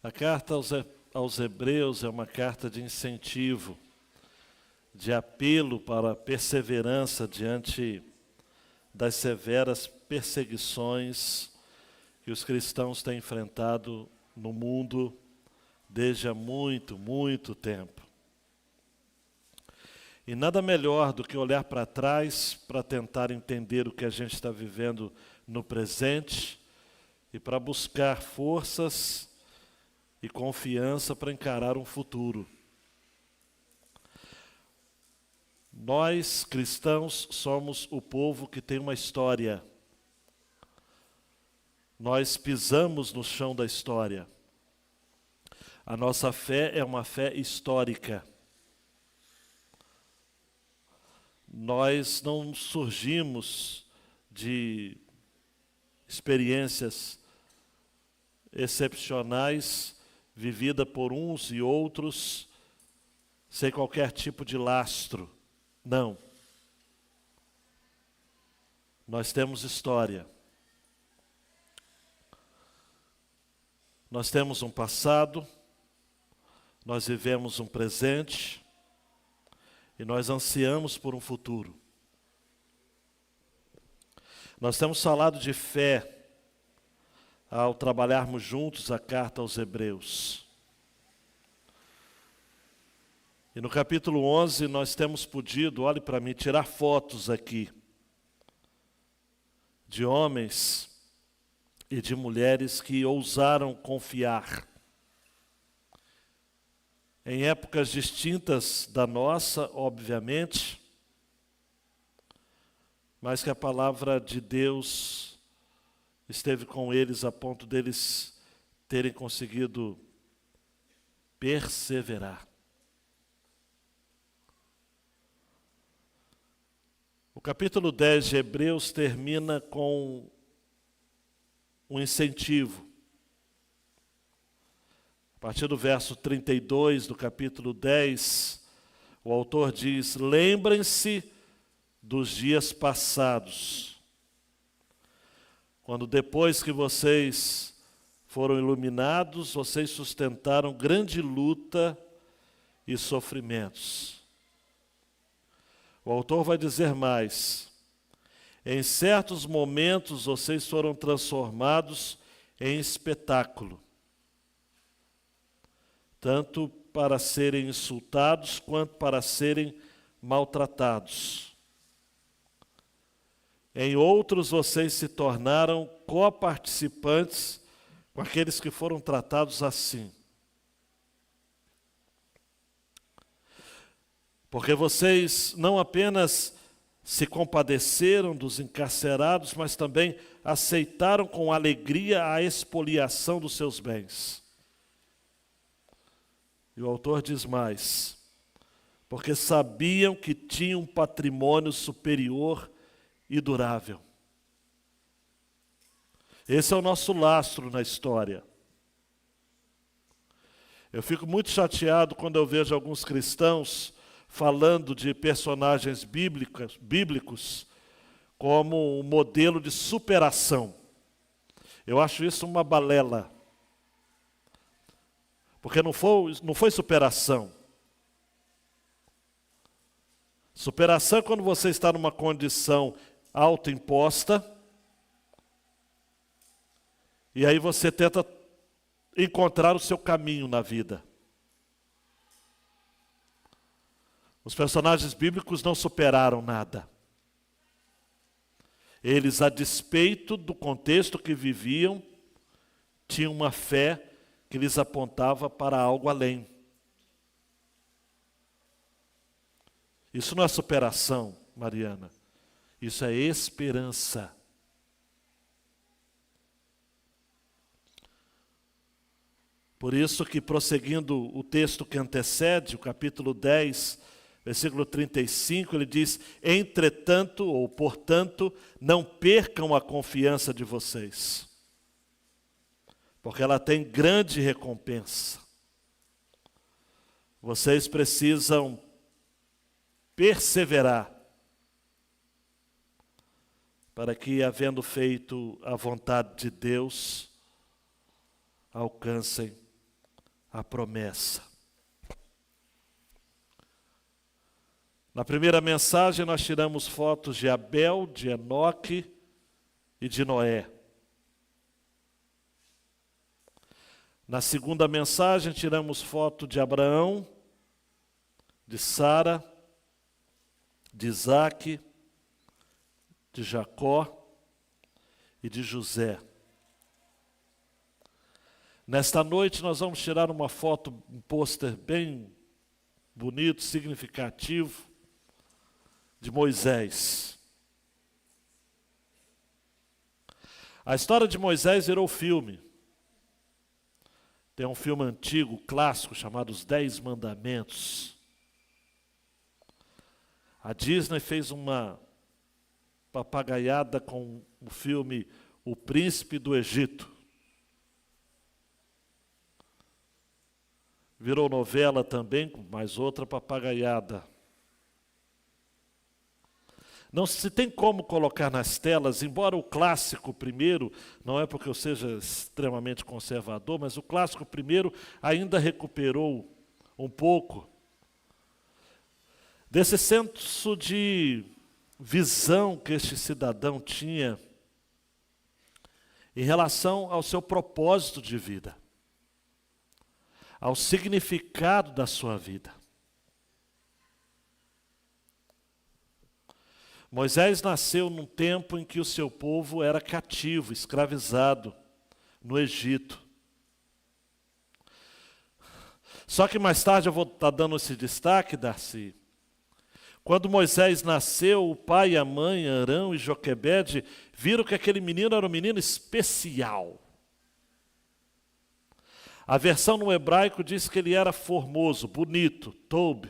A carta aos Hebreus é uma carta de incentivo, de apelo para a perseverança diante das severas perseguições que os cristãos têm enfrentado no mundo desde há muito, muito tempo. E nada melhor do que olhar para trás para tentar entender o que a gente está vivendo no presente e para buscar forças e confiança para encarar um futuro. Nós, cristãos, somos o povo que tem uma história. Nós pisamos no chão da história. A nossa fé é uma fé histórica. Nós não surgimos de experiências excepcionais, vividas por uns e outros, sem qualquer tipo de lastro. Não. Nós temos história. Nós temos um passado, nós vivemos um presente e nós ansiamos por um futuro. Nós temos falado de fé ao trabalharmos juntos a carta aos Hebreus. E no capítulo 11 nós temos podido, olhe para mim, tirar fotos aqui de homens e de mulheres que ousaram confiar. Em épocas distintas da nossa, obviamente, mas que a palavra de Deus esteve com eles a ponto deles terem conseguido perseverar. O capítulo 10 de Hebreus termina com um incentivo. A partir do verso 32 do capítulo 10, o autor diz: lembrem-se dos dias passados, quando depois que vocês foram iluminados, vocês sustentaram grande luta e sofrimentos. O autor vai dizer mais: em certos momentos vocês foram transformados em espetáculo, tanto para serem insultados quanto para serem maltratados. Em outros vocês se tornaram coparticipantes com aqueles que foram tratados assim. Porque vocês não apenas se compadeceram dos encarcerados, mas também aceitaram com alegria a expoliação dos seus bens. E o autor diz mais: porque sabiam que tinham um patrimônio superior e durável. Esse é o nosso lastro na história. Eu fico muito chateado quando eu vejo alguns cristãos falando de personagens bíblicos como um modelo de superação. Eu acho isso uma balela. Porque não foi superação. Superação é quando você está numa condição autoimposta e aí você tenta encontrar o seu caminho na vida. Os personagens bíblicos não superaram nada. Eles, a despeito do contexto que viviam, tinham uma fé que lhes apontava para algo além. Isso não é superação, Mariana. Isso é esperança. Por isso que, prosseguindo o texto que antecede, o capítulo 10, versículo 35, ele diz: entretanto, ou portanto, não percam a confiança de vocês, porque ela tem grande recompensa. Vocês precisam perseverar, para que, havendo feito a vontade de Deus, alcancem a promessa. Na primeira mensagem nós tiramos fotos de Abel, de Enoque e de Noé. Na segunda mensagem tiramos foto de Abraão, de Sara, de Isaque, de Jacó e de José. Nesta noite nós vamos tirar uma foto, um pôster bem bonito, significativo, de Moisés. A história de Moisés virou filme. Tem um filme antigo, clássico, chamado Os 10 Mandamentos. A Disney fez uma papagaiada com o filme O Príncipe do Egito. Virou novela também, com mais outra papagaiada. Não se tem como colocar nas telas, embora o clássico primeiro, não é porque eu seja extremamente conservador, mas o clássico primeiro ainda recuperou um pouco desse senso de visão que este cidadão tinha em relação ao seu propósito de vida, ao significado da sua vida. Moisés nasceu num tempo em que o seu povo era cativo, escravizado no Egito. Só que mais tarde eu vou estar dando esse destaque, Darcy. Quando Moisés nasceu, o pai e a mãe, Arão e Joquebede, viram que aquele menino era um menino especial. A versão no hebraico diz que ele era formoso, bonito, tob.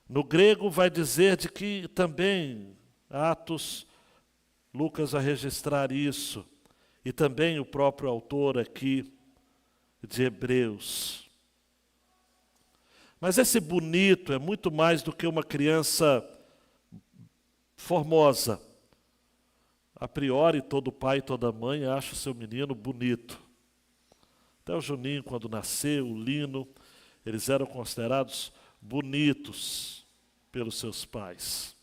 No grego vai dizer de que também, Atos, Lucas vai registrar isso, e também o próprio autor aqui de Hebreus. Mas esse bonito é muito mais do que uma criança formosa. A priori, todo pai e toda mãe acha o seu menino bonito. Até o Juninho, quando nasceu, o Lino, eles eram considerados bonitos pelos seus pais.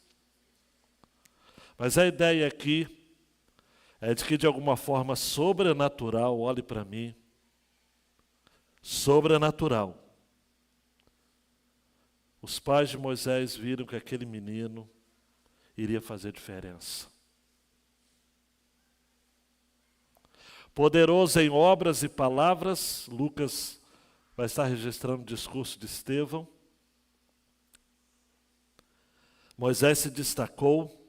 Mas a ideia aqui é de que, de alguma forma sobrenatural, olhe para mim, sobrenatural, os pais de Moisés viram que aquele menino iria fazer diferença. Poderoso em obras e palavras, Lucas vai estar registrando o discurso de Estevão. Moisés se destacou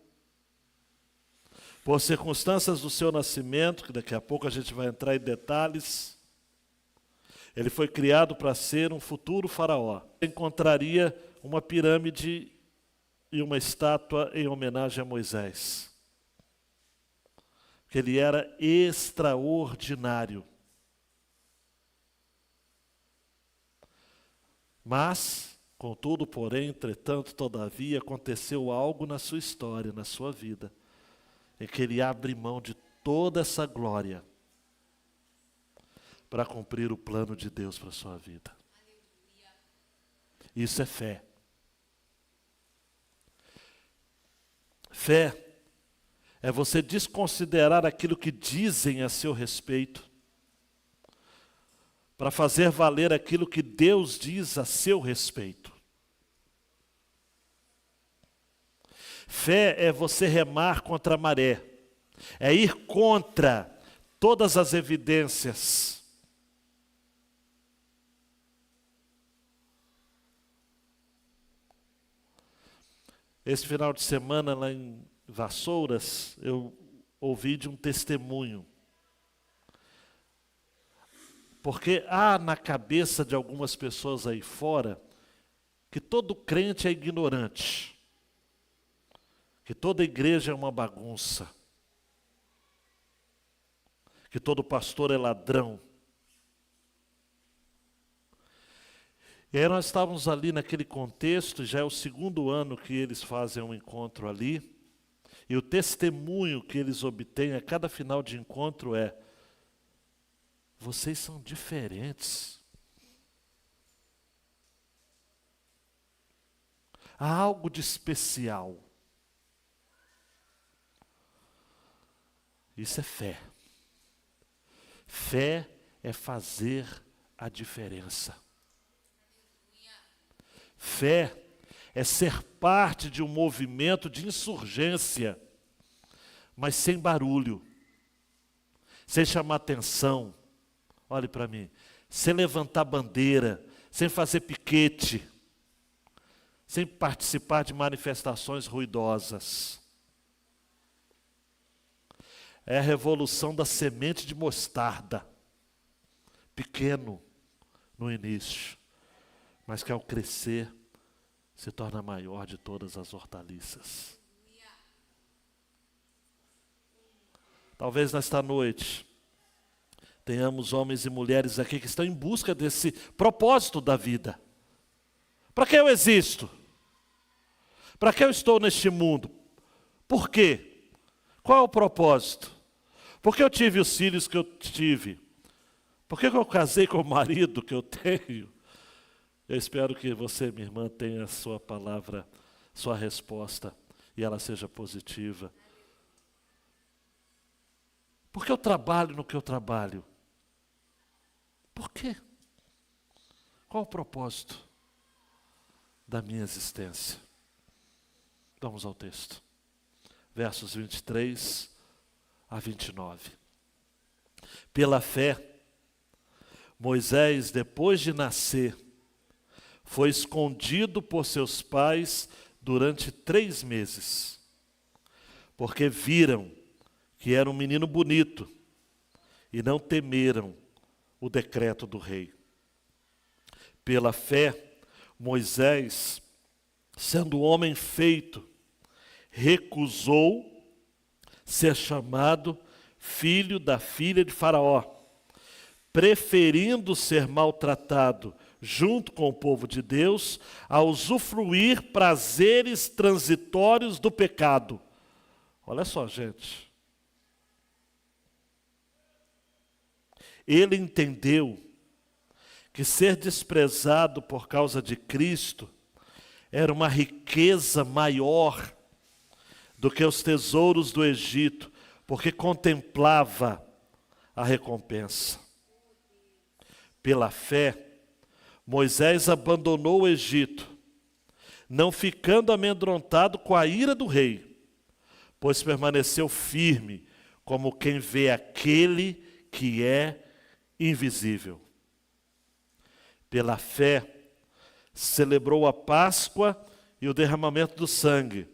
por circunstâncias do seu nascimento, que daqui a pouco a gente vai entrar em detalhes. Ele foi criado para ser um futuro faraó. Encontraria uma pirâmide e uma estátua em homenagem a Moisés. Porque ele era extraordinário. Mas, contudo, porém, entretanto, todavia, aconteceu algo na sua história, na sua vida, em que ele abre mão de toda essa glória para cumprir o plano de Deus para a sua vida. Isso é fé. Fé é você desconsiderar aquilo que dizem a seu respeito para fazer valer aquilo que Deus diz a seu respeito. Fé é você remar contra a maré, é ir contra todas as evidências. Esse final de semana, lá em Vassouras, eu ouvi de um testemunho. Porque há na cabeça de algumas pessoas aí fora que todo crente é ignorante, que toda igreja é uma bagunça, que todo pastor é ladrão. E aí nós estávamos ali naquele contexto, já é o segundo ano que eles fazem um encontro ali, e o testemunho que eles obtêm a cada final de encontro é: vocês são diferentes. Há algo de especial. Isso é fé. Fé é fazer a diferença. Fé é ser parte de um movimento de insurgência, mas sem barulho, sem chamar atenção. Olhe para mim, sem levantar bandeira, sem fazer piquete, sem participar de manifestações ruidosas. É a revolução da semente de mostarda, pequeno no início, mas que ao crescer se torna a maior de todas as hortaliças. Talvez nesta noite tenhamos homens e mulheres aqui que estão em busca desse propósito da vida. Para que eu existo? Para que eu estou neste mundo? Por quê? Qual é o propósito? Por que eu tive os filhos que eu tive? Por que eu casei com o marido que eu tenho? Eu espero que você, minha irmã, tenha a sua palavra, sua resposta, e ela seja positiva. Por que eu trabalho no que eu trabalho? Por quê? Qual o propósito da minha existência? Vamos ao texto. Versos 23 a 29. Pela fé, Moisés, depois de nascer, foi escondido por seus pais durante 3 meses, porque viram que era um menino bonito e não temeram o decreto do rei. Pela fé, Moisés, sendo homem feito, recusou ser chamado filho da filha de Faraó, preferindo ser maltratado junto com o povo de Deus, a usufruir prazeres transitórios do pecado. Olha só, gente. Ele entendeu que ser desprezado por causa de Cristo era uma riqueza maior do que os tesouros do Egito, porque contemplava a recompensa. Pela fé, Moisés abandonou o Egito, não ficando amedrontado com a ira do rei, pois permaneceu firme, como quem vê aquele que é invisível. Pela fé, celebrou a Páscoa e o derramamento do sangue,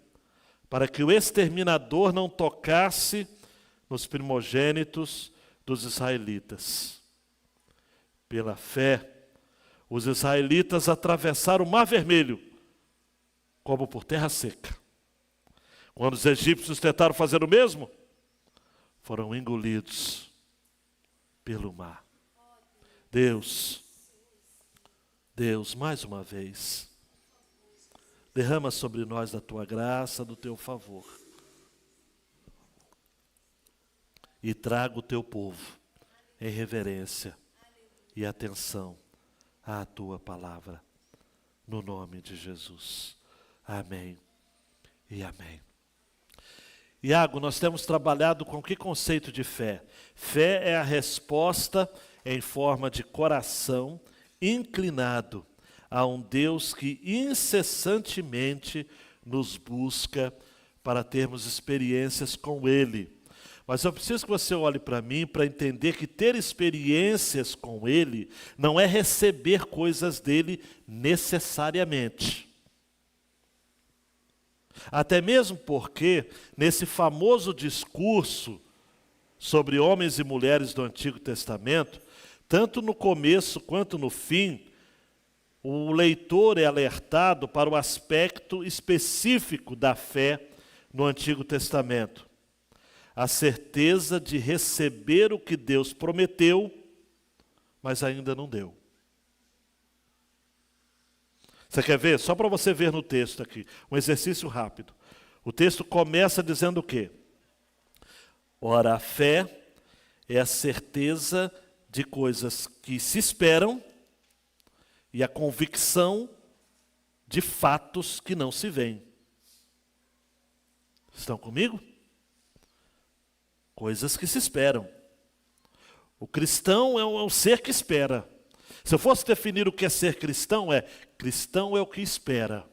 para que o exterminador não tocasse nos primogênitos dos israelitas. Pela fé, os israelitas atravessaram o Mar Vermelho, como por terra seca. Quando os egípcios tentaram fazer o mesmo, foram engolidos pelo mar. Deus, mais uma vez, derrama sobre nós da tua graça, do teu favor. E traga o teu povo em reverência e atenção à tua palavra, no nome de Jesus. Amém e amém. Iago, nós temos trabalhado com que conceito de fé? Fé é a resposta em forma de coração inclinado a um Deus que incessantemente nos busca para termos experiências com Ele. Mas eu preciso que você olhe para mim para entender que ter experiências com Ele não é receber coisas dele necessariamente. Até mesmo porque, nesse famoso discurso sobre homens e mulheres do Antigo Testamento, tanto no começo quanto no fim, o leitor é alertado para o aspecto específico da fé no Antigo Testamento. A certeza de receber o que Deus prometeu, mas ainda não deu. Você quer ver? Só para você ver no texto aqui, um exercício rápido. O texto começa dizendo o quê? Ora, a fé é a certeza de coisas que se esperam e a convicção de fatos que não se veem. Estão comigo? Coisas que se esperam. O cristão é um ser que espera. Se eu fosse definir o que é ser cristão, cristão é o que espera.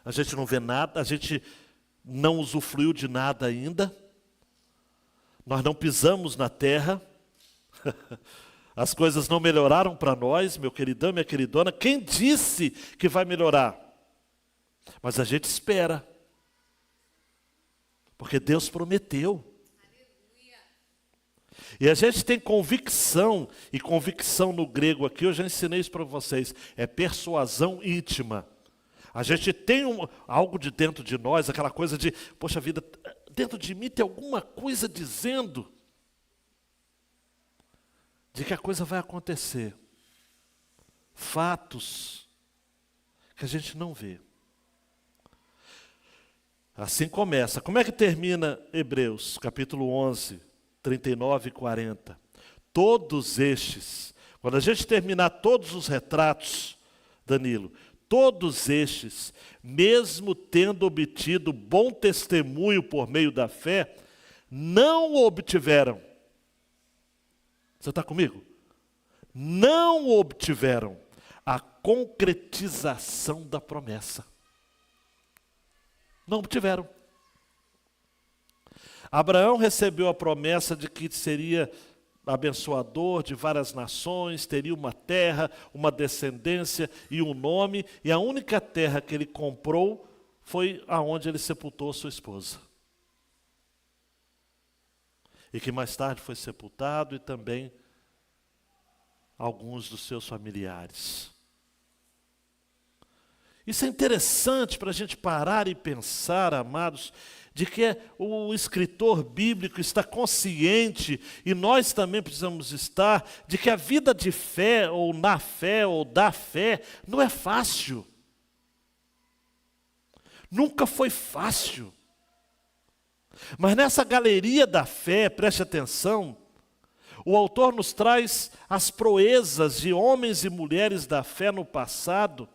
A gente não vê nada, a gente não usufruiu de nada ainda. Nós não pisamos na terra. As coisas não melhoraram para nós, meu queridão, minha queridona. Quem disse que vai melhorar? Mas a gente espera. Porque Deus prometeu. E a gente tem convicção, e convicção no grego aqui, eu já ensinei isso para vocês, é persuasão íntima. A gente tem algo de dentro de nós, aquela coisa de, poxa vida, dentro de mim tem alguma coisa dizendo de que a coisa vai acontecer. Fatos que a gente não vê. Assim começa. Como é que termina Hebreus, capítulo 11, 39 e 40? Todos estes, quando a gente terminar todos os retratos, Danilo, todos estes, mesmo tendo obtido bom testemunho por meio da fé, não o obtiveram. Você está comigo? Não obtiveram a concretização da promessa. Não obtiveram. Abraão recebeu a promessa de que seria abençoador de várias nações, teria uma terra, uma descendência e um nome, e a única terra que ele comprou foi aonde ele sepultou sua esposa. E que mais tarde foi sepultado, e também alguns dos seus familiares. Isso é interessante para a gente parar e pensar, amados, de que o escritor bíblico está consciente, e nós também precisamos estar, de que a vida de fé, ou na fé, ou da fé, não é fácil. Nunca foi fácil. Mas nessa galeria da fé, preste atenção, o autor nos traz as proezas de homens e mulheres da fé no passado,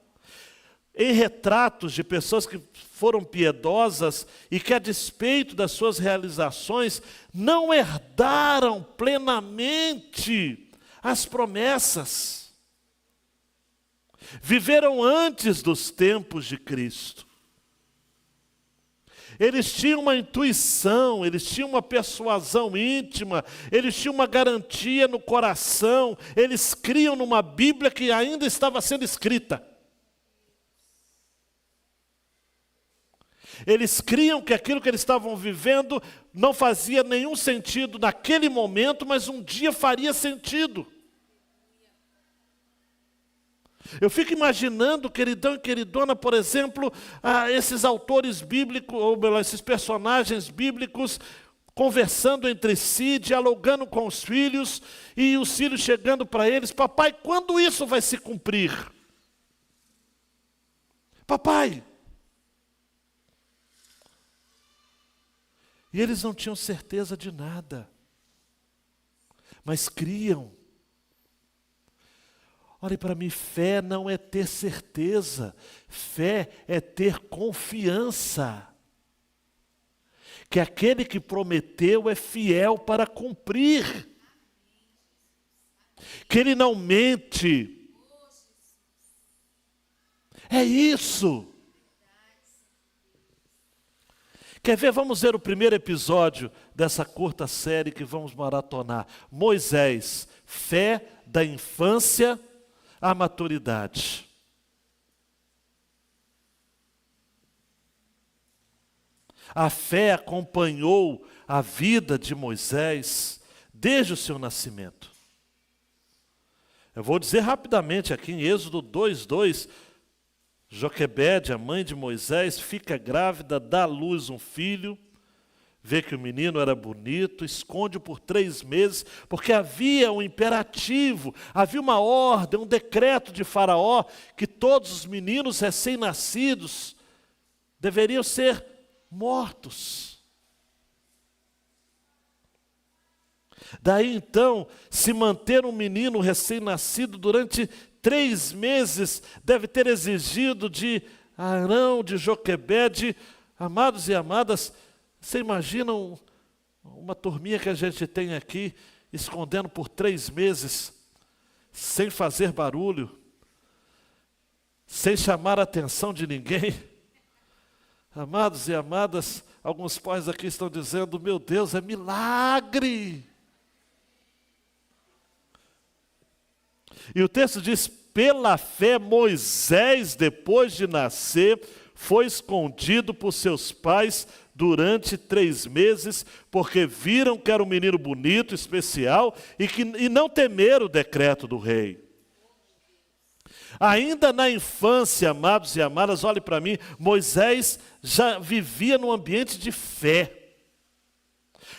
em retratos de pessoas que foram piedosas e que, a despeito das suas realizações, não herdaram plenamente as promessas. Viveram antes dos tempos de Cristo. Eles tinham uma intuição, eles tinham uma persuasão íntima, eles tinham uma garantia no coração, eles criam numa Bíblia que ainda estava sendo escrita. Eles criam que aquilo que eles estavam vivendo não fazia nenhum sentido naquele momento, mas um dia faria sentido. Eu fico imaginando, queridão e queridona, por exemplo, esses autores bíblicos, ou esses personagens bíblicos, conversando entre si, dialogando com os filhos, e os filhos chegando para eles: papai, quando isso vai se cumprir? Papai. E eles não tinham certeza de nada, mas criam. Olhe para mim, fé não é ter certeza, fé é ter confiança. Que aquele que prometeu é fiel para cumprir. Que ele não mente. É isso. Quer ver? Vamos ver o primeiro episódio dessa curta série que vamos maratonar. Moisés, fé da infância à maturidade. A fé acompanhou a vida de Moisés desde o seu nascimento. Eu vou dizer rapidamente aqui em Êxodo 2:2, Joquebede, a mãe de Moisés, fica grávida, dá à luz um filho, vê que o menino era bonito, esconde-o por 3 meses, porque havia um imperativo, havia uma ordem, um decreto de Faraó, que todos os meninos recém-nascidos deveriam ser mortos. Daí então, se manter um menino recém-nascido durante 3 meses deve ter exigido de Arão, de Joquebede. Amados e amadas, você imagina uma turminha que a gente tem aqui, escondendo por 3 meses, sem fazer barulho, sem chamar a atenção de ninguém? Amados e amadas, alguns pais aqui estão dizendo, meu Deus, é milagre. E o texto diz, pela fé Moisés, depois de nascer, foi escondido por seus pais durante 3 meses, porque viram que era um menino bonito, especial, e não temeram o decreto do rei. Ainda na infância, amados e amadas, olhe para mim, Moisés já vivia num ambiente de fé.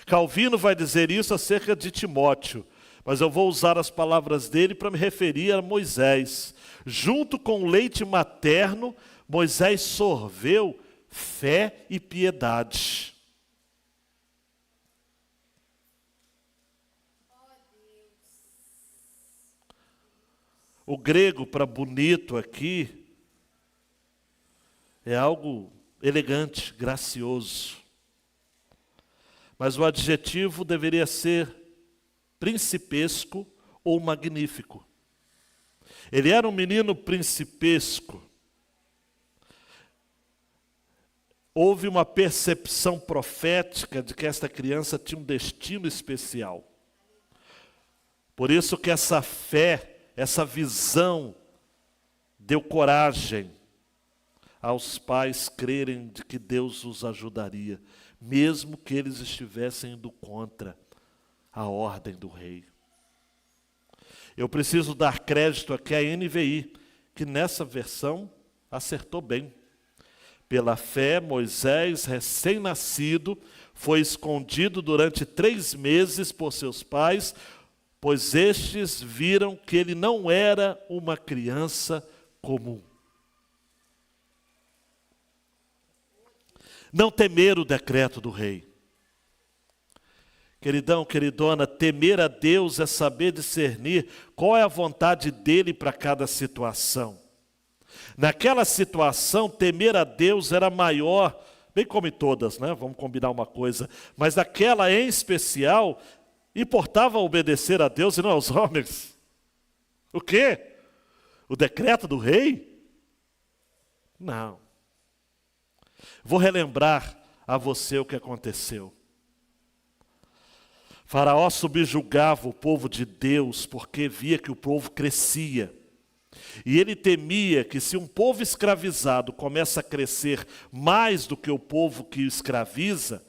Calvino vai dizer isso acerca de Timóteo, mas eu vou usar as palavras dele para me referir a Moisés. Junto com o leite materno, Moisés sorveu fé e piedade. O grego para bonito aqui é algo elegante, gracioso. Mas o adjetivo deveria ser principesco ou magnífico. Ele era um menino principesco. Houve uma percepção profética de que esta criança tinha um destino especial. Por isso que essa fé, essa visão, deu coragem aos pais crerem de que Deus os ajudaria, mesmo que eles estivessem indo contra a ordem do rei. Eu preciso dar crédito aqui à NVI, que nessa versão acertou bem. Pela fé, Moisés, recém-nascido, foi escondido durante 3 meses por seus pais, pois estes viram que ele não era uma criança comum. Não temer o decreto do rei. Queridão, queridona, temer a Deus é saber discernir qual é a vontade dele para cada situação. Naquela situação, temer a Deus era maior, bem como em todas, né? Vamos combinar uma coisa, mas naquela em especial, importava obedecer a Deus e não aos homens. O quê? O decreto do rei? Não. Vou relembrar a você o que aconteceu. Faraó subjugava o povo de Deus porque via que o povo crescia. E ele temia que se um povo escravizado começa a crescer mais do que o povo que o escraviza,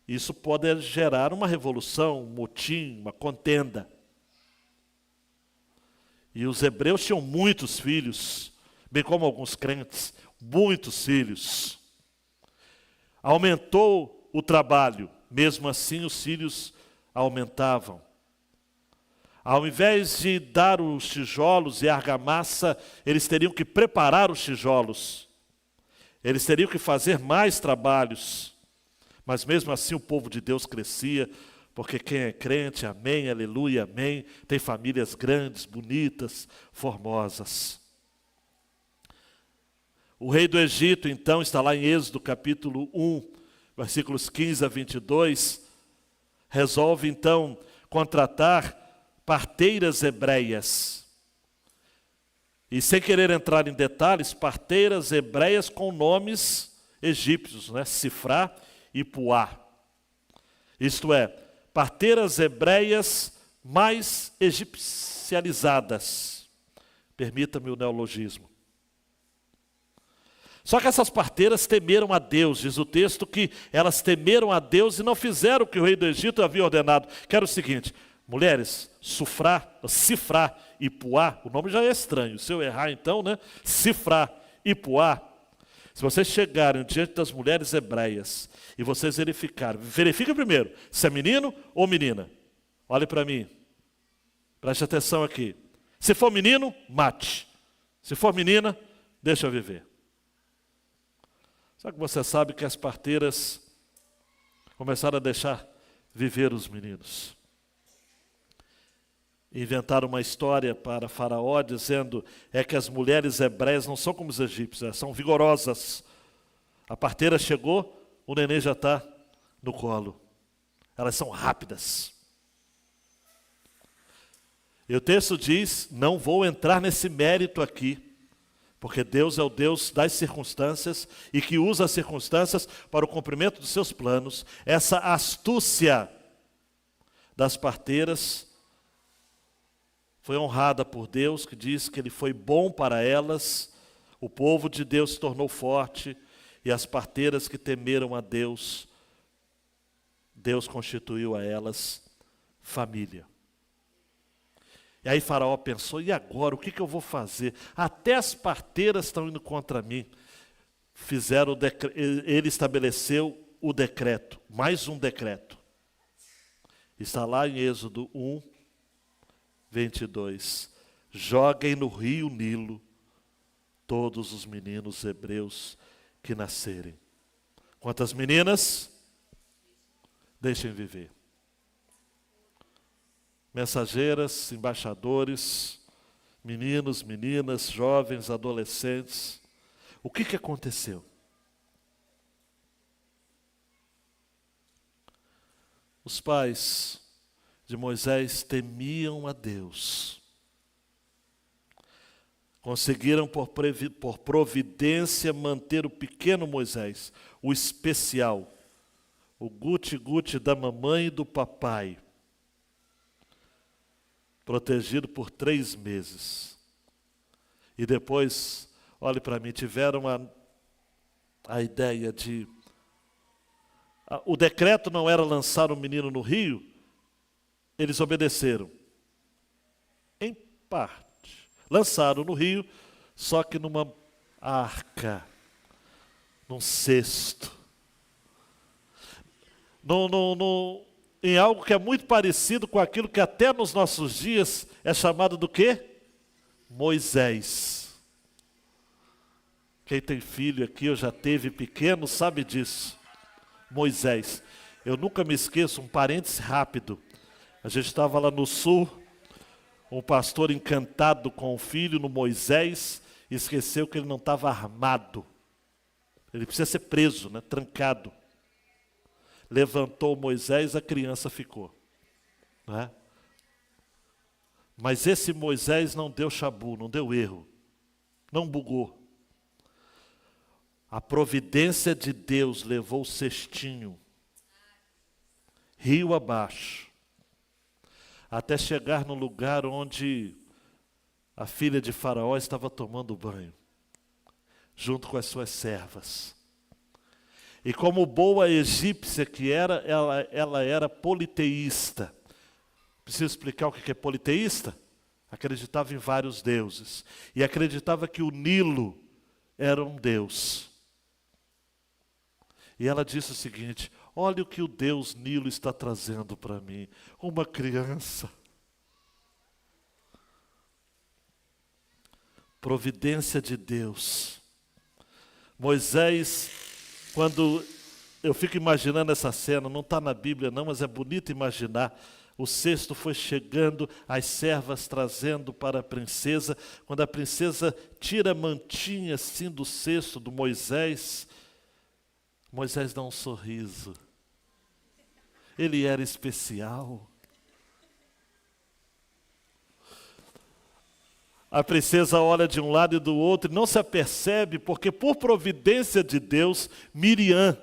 isso pode gerar uma revolução, um motim, uma contenda. E os hebreus tinham muitos filhos, bem como alguns crentes, muitos filhos. Aumentou o trabalho, mesmo assim os filhos aumentavam. Ao invés de dar os tijolos e a argamassa, eles teriam que preparar os tijolos. Eles teriam que fazer mais trabalhos. Mas mesmo assim o povo de Deus crescia, porque quem é crente, amém, aleluia, amém, tem famílias grandes, bonitas, formosas. O rei do Egito, então, está lá em Êxodo capítulo 1, versículos 15 a 22, resolve então contratar parteiras hebreias. E sem querer entrar em detalhes, parteiras hebreias com nomes egípcios, né? Sifrá e Puá. Isto é, parteiras hebreias mais egipcializadas. Permita-me o neologismo. Só que essas parteiras temeram a Deus, diz o texto que elas temeram a Deus e não fizeram o que o rei do Egito havia ordenado, que era o seguinte: mulheres, Sifrá e Puá, o nome já é estranho, se eu errar então, né? Sifrá e Puá, se vocês chegarem diante das mulheres hebreias e vocês verifiquem primeiro se é menino ou menina. Olhe para mim, preste atenção aqui. Se for menino, mate. Se for menina, deixa viver. Só que você sabe que as parteiras começaram a deixar viveram os meninos. Inventaram uma história para Faraó, dizendo que as mulheres hebreias não são como os egípcios, elas são vigorosas. A parteira chegou, o neném já está no colo. Elas são rápidas. E o texto diz, não vou entrar nesse mérito aqui, porque Deus é o Deus das circunstâncias e que usa as circunstâncias para o cumprimento dos seus planos. Essa astúcia das parteiras foi honrada por Deus, que diz que Ele foi bom para elas. O povo de Deus se tornou forte e as parteiras que temeram a Deus, Deus constituiu a elas família. E aí Faraó pensou, e agora, o que eu vou fazer? Até as parteiras estão indo contra mim. Ele estabeleceu o decreto, mais um decreto. Está lá em Êxodo 1, 22. Joguem no rio Nilo todos os meninos hebreus que nascerem. Quantas meninas? Deixem viver. Mensageiras, embaixadores, meninos, meninas, jovens, adolescentes. O que aconteceu? Os pais de Moisés temiam a Deus. Conseguiram por providência manter o pequeno Moisés, o especial, o guti-guti da mamãe e do papai, protegido por 3 meses. E depois, olhe para mim, tiveram a ideia de... O decreto não era lançar o menino no rio, eles obedeceram. Em parte. Lançaram no rio, só que numa arca, num cesto. Em algo que é muito parecido com aquilo que até nos nossos dias é chamado do quê? Moisés. Quem tem filho aqui, ou já teve pequeno, sabe disso. Moisés. Eu nunca me esqueço, um parêntese rápido. A gente estava lá no sul, um pastor encantado com o filho no Moisés, esqueceu que ele não estava armado. Ele precisa ser preso, né? Trancado. Levantou Moisés, a criança ficou. Né? Mas esse Moisés não deu chabu, não deu erro. Não bugou. A providência de Deus levou o cestinho, rio abaixo, até chegar no lugar onde a filha de Faraó estava tomando banho, junto com as suas servas. E como boa egípcia que era, ela era politeísta. Preciso explicar o que é politeísta? Acreditava em vários deuses. E acreditava que o Nilo era um deus. E ela disse o seguinte, olha o que o Deus Nilo está trazendo para mim. Uma criança. Providência de Deus. Moisés, quando eu fico imaginando essa cena, não está na Bíblia não, mas é bonito imaginar. O cesto foi chegando, as servas trazendo para a princesa. Quando a princesa tira a mantinha assim do cesto do Moisés, Moisés dá um sorriso. Ele era especial. A princesa olha de um lado e do outro e não se apercebe, porque por providência de Deus, Miriam,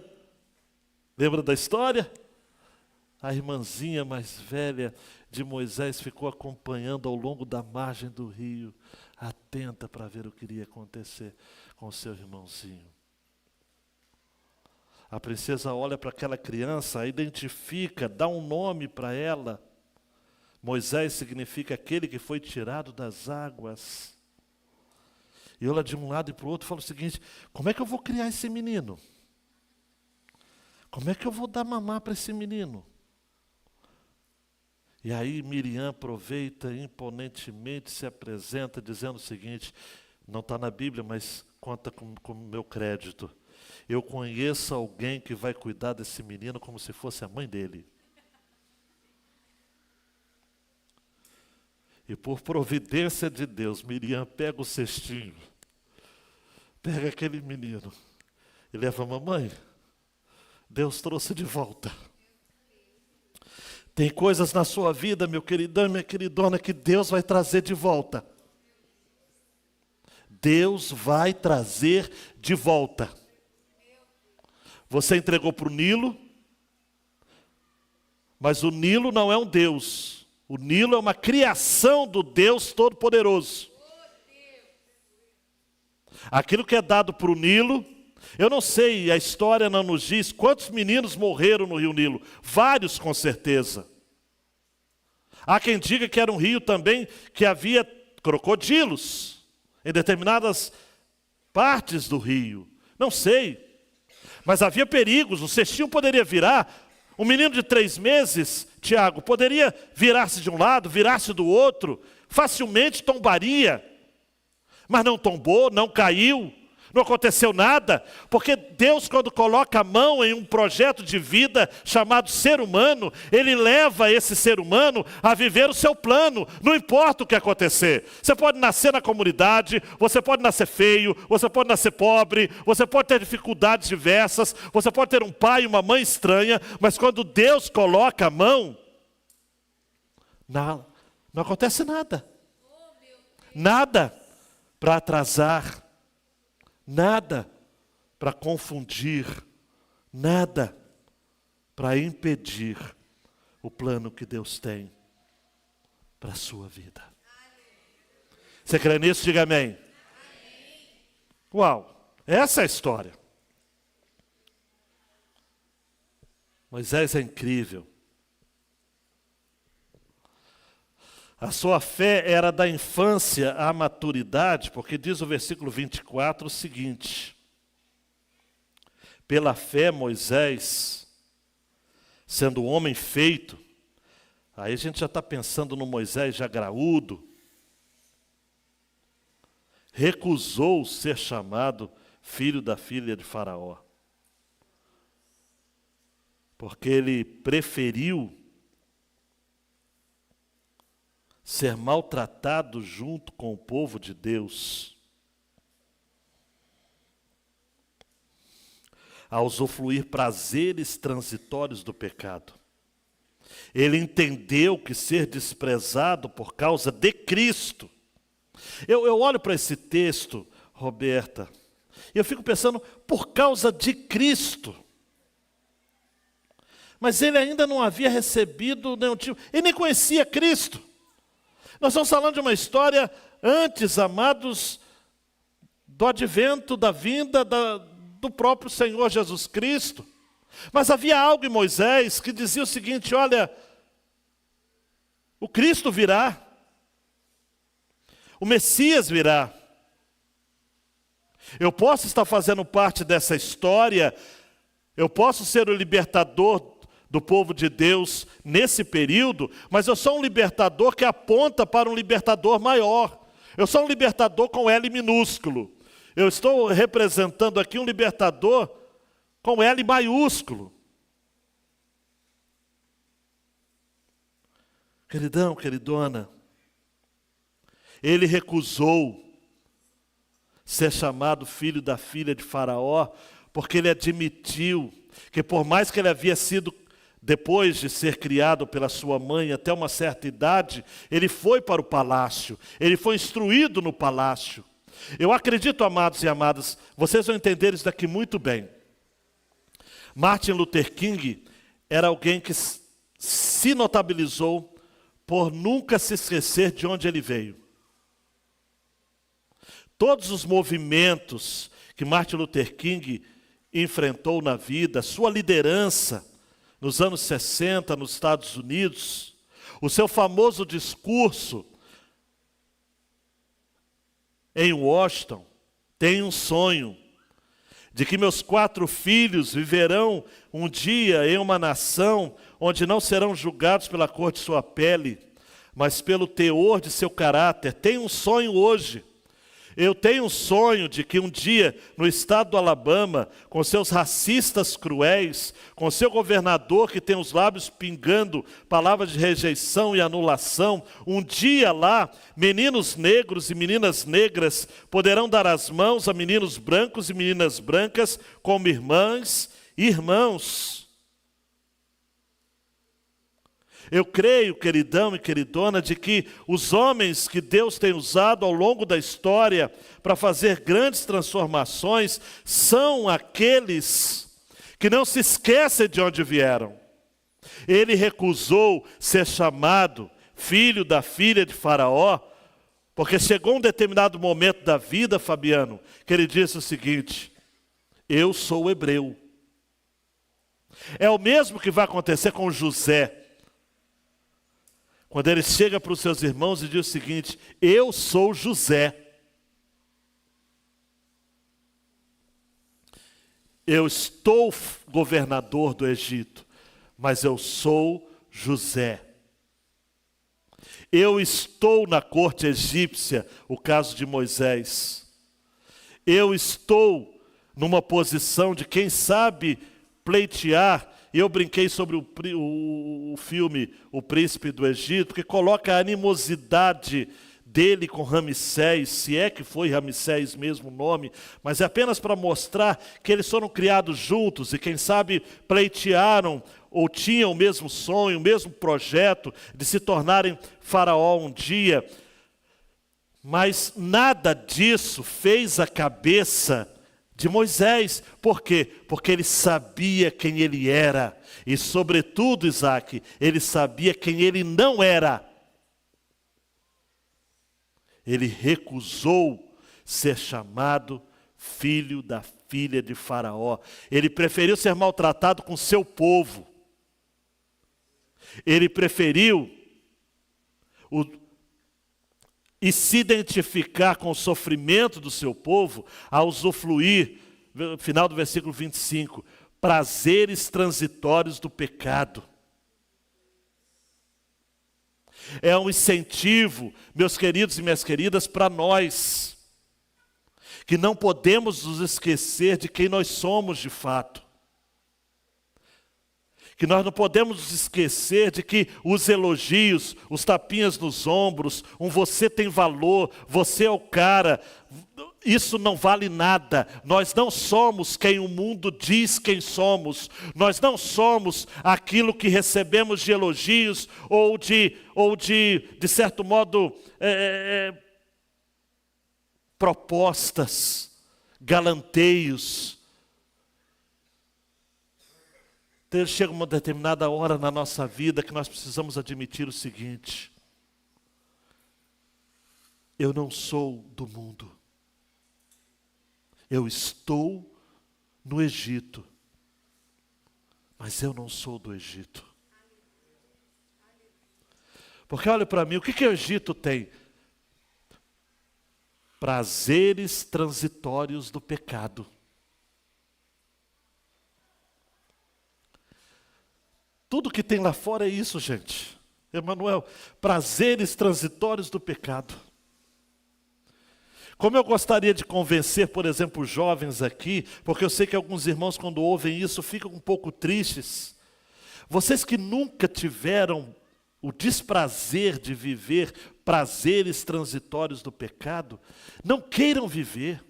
lembra da história? A irmãzinha mais velha de Moisés ficou acompanhando ao longo da margem do rio, atenta para ver o que iria acontecer com o seu irmãozinho. A princesa olha para aquela criança, a identifica, dá um nome para ela. Moisés significa aquele que foi tirado das águas. E olha de um lado e para o outro e fala o seguinte, como é que eu vou criar esse menino? Como é que eu vou dar mamar para esse menino? E aí Miriam aproveita imponentemente, se apresenta dizendo o seguinte, não está na Bíblia, mas conta com o meu crédito. Eu conheço alguém que vai cuidar desse menino como se fosse a mãe dele. E por providência de Deus, Miriam pega o cestinho, pega aquele menino e leva a mamãe. Deus trouxe de volta. Tem coisas na sua vida, meu queridão e minha queridona, que Deus vai trazer de volta. Deus vai trazer de volta. Você entregou para o Nilo, mas o Nilo não é um Deus. O Nilo é uma criação do Deus Todo-Poderoso. Aquilo que é dado para o Nilo, eu não sei, a história não nos diz quantos meninos morreram no rio Nilo. Vários, com certeza. Há quem diga que era um rio também que havia crocodilos em determinadas partes do rio. Não sei. Mas havia perigos, o cestinho poderia virar. Um menino de 3 meses, Tiago, poderia virar-se de um lado, virar-se do outro, facilmente tombaria. Mas não tombou, não caiu, não aconteceu nada, porque Deus, quando coloca a mão em um projeto de vida chamado ser humano, Ele leva esse ser humano a viver o seu plano, não importa o que acontecer. Você pode nascer na comunidade, você pode nascer feio, você pode nascer pobre, você pode ter dificuldades diversas, você pode ter um pai e uma mãe estranha, mas quando Deus coloca a mão, não acontece nada. Nada para atrasar. Nada para confundir, nada para impedir o plano que Deus tem para a sua vida. Você crê nisso? Diga amém. Uau, essa é a história. Moisés é incrível. A sua fé era da infância à maturidade, porque diz o versículo 24 o seguinte: pela fé Moisés, sendo homem feito, aí a gente já está pensando no Moisés já graúdo, recusou ser chamado filho da filha de Faraó, porque ele preferiu ser maltratado junto com o povo de Deus, a usufruir prazeres transitórios do pecado. Ele entendeu que ser desprezado por causa de Cristo. Eu olho para esse texto, Roberta, e eu fico pensando, por causa de Cristo. Mas ele ainda não havia recebido nenhum tipo, ele nem conhecia Cristo. Nós estamos falando de uma história antes, amados, do advento, da vinda do próprio Senhor Jesus Cristo. Mas havia algo em Moisés que dizia o seguinte: olha, o Cristo virá, o Messias virá. Eu posso estar fazendo parte dessa história, eu posso ser o libertador do povo de Deus nesse período, mas eu sou um libertador que aponta para um libertador maior. Eu sou um libertador com L minúsculo. Eu estou representando aqui um libertador com L maiúsculo. Queridão, queridona, ele recusou ser chamado filho da filha de Faraó, porque ele admitiu que por mais que ele havia sido, depois de ser criado pela sua mãe até uma certa idade, ele foi para o palácio, ele foi instruído no palácio. Eu acredito, amados e amadas, vocês vão entender isso daqui muito bem. Martin Luther King era alguém que se notabilizou por nunca se esquecer de onde ele veio. Todos os movimentos que Martin Luther King enfrentou na vida, sua liderança nos anos 60 nos Estados Unidos, o seu famoso discurso em Washington, tem um sonho de que meus 4 filhos viverão um dia em uma nação onde não serão julgados pela cor de sua pele, mas pelo teor de seu caráter. Tem um sonho hoje. Eu tenho um sonho de que um dia, no estado do Alabama, com seus racistas cruéis, com seu governador que tem os lábios pingando palavras de rejeição e anulação, um dia lá, meninos negros e meninas negras poderão dar as mãos a meninos brancos e meninas brancas como irmãs e irmãos. Eu creio, queridão e queridona, de que os homens que Deus tem usado ao longo da história para fazer grandes transformações são aqueles que não se esquecem de onde vieram. Ele recusou ser chamado filho da filha de Faraó, porque chegou um determinado momento da vida, Fabiano, que ele disse o seguinte: eu sou hebreu. É o mesmo que vai acontecer com José. Quando ele chega para os seus irmãos e diz o seguinte: eu sou José. Eu estou governador do Egito, mas eu sou José. Eu estou na corte egípcia, o caso de Moisés. Eu estou numa posição de quem sabe pleitear. E eu brinquei sobre o filme O Príncipe do Egito, que coloca a animosidade dele com Ramsés, se é que foi Ramsés mesmo o nome, mas é apenas para mostrar que eles foram criados juntos e quem sabe pleitearam ou tinham o mesmo sonho, o mesmo projeto de se tornarem faraó um dia. Mas nada disso fez a cabeça de Moisés. Por quê? Porque ele sabia quem ele era. E sobretudo, Isaac, ele sabia quem ele não era. Ele recusou ser chamado filho da filha de Faraó. Ele preferiu ser maltratado com seu povo. Ele preferiu e se identificar com o sofrimento do seu povo, a usufruir, final do versículo 25, prazeres transitórios do pecado. É um incentivo, meus queridos e minhas queridas, para nós, que não podemos nos esquecer de quem nós somos de fato. Que nós não podemos nos esquecer de que os elogios, os tapinhas nos ombros, você tem valor, você é o cara, isso não vale nada. Nós não somos quem o mundo diz quem somos. Nós não somos aquilo que recebemos de elogios ou de certo modo, propostas, galanteios. Chega uma determinada hora na nossa vida que nós precisamos admitir o seguinte: eu não sou do mundo. Eu estou no Egito, mas eu não sou do Egito. Porque olha para mim, o que o Egito tem? Prazeres transitórios do pecado. Tudo que tem lá fora é isso, gente. Emanuel, prazeres transitórios do pecado. Como eu gostaria de convencer, por exemplo, os jovens aqui, porque eu sei que alguns irmãos, quando ouvem isso, ficam um pouco tristes. Vocês que nunca tiveram o desprazer de viver prazeres transitórios do pecado, não queiram viver.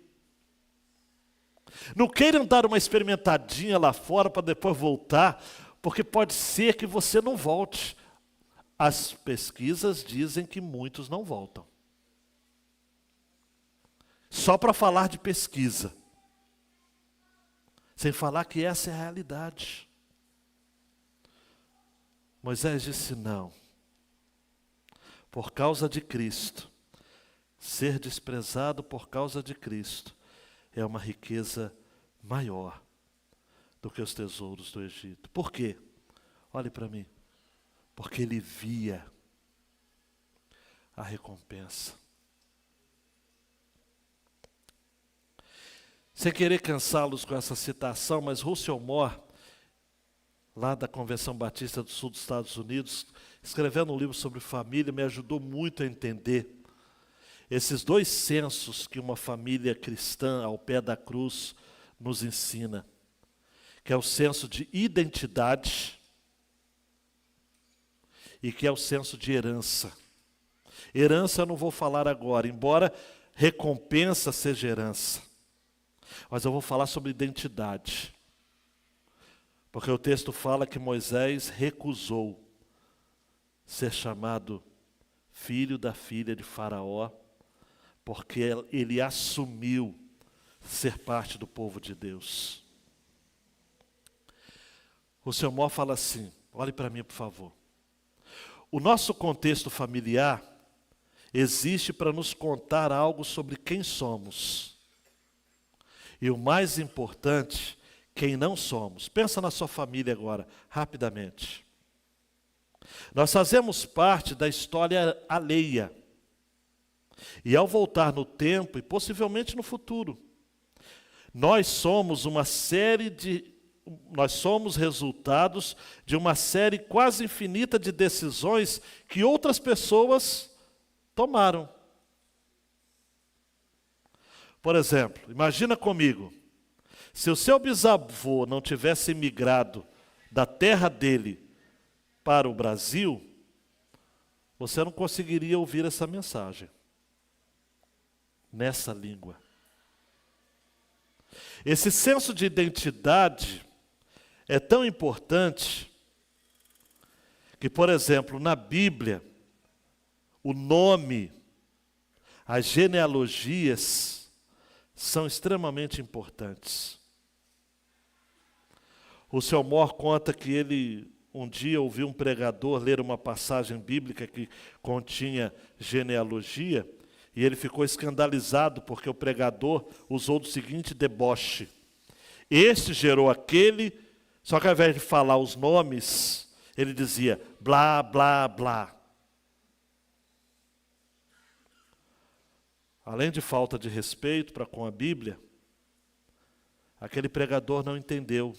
Não queiram dar uma experimentadinha lá fora para depois voltar, porque pode ser que você não volte. As pesquisas dizem que muitos não voltam. Só para falar de pesquisa. Sem falar que essa é a realidade. Moisés disse não. Por causa de Cristo, ser desprezado por causa de Cristo é uma riqueza maior do que os tesouros do Egito. Por quê? Olhe para mim. Porque ele via a recompensa. Sem querer cansá-los com essa citação, mas Russell Moore, lá da Convenção Batista do Sul dos Estados Unidos, escrevendo um livro sobre família, me ajudou muito a entender. esses dois sensos que uma família cristã ao pé da cruz nos ensina, que é o senso de identidade e que é o senso de herança. Herança eu não vou falar agora, embora recompensa seja herança. Mas eu vou falar sobre identidade. Porque o texto fala que Moisés recusou ser chamado filho da filha de Faraó, porque ele assumiu ser parte do povo de Deus. O Sr. Mó fala assim, olhe para mim por favor. O nosso contexto familiar existe para nos contar algo sobre quem somos. E o mais importante, quem não somos. Pensa na sua família agora, rapidamente. Nós fazemos parte da história alheia. E ao voltar no tempo, e possivelmente no futuro, nós somos resultados de uma série quase infinita de decisões que outras pessoas tomaram. Por exemplo, imagina comigo, se o seu bisavô não tivesse migrado da terra dele para o Brasil, você não conseguiria ouvir essa mensagem nessa língua. Esse senso de identidade é tão importante que, por exemplo, na Bíblia, o nome, as genealogias são extremamente importantes. O Sr. Mor conta que ele um dia ouviu um pregador ler uma passagem bíblica que continha genealogia, e ele ficou escandalizado porque o pregador usou do seguinte deboche: este gerou aquele, só que ao invés de falar os nomes, ele dizia blá, blá, blá. Além de falta de respeito para com a Bíblia, aquele pregador não entendeu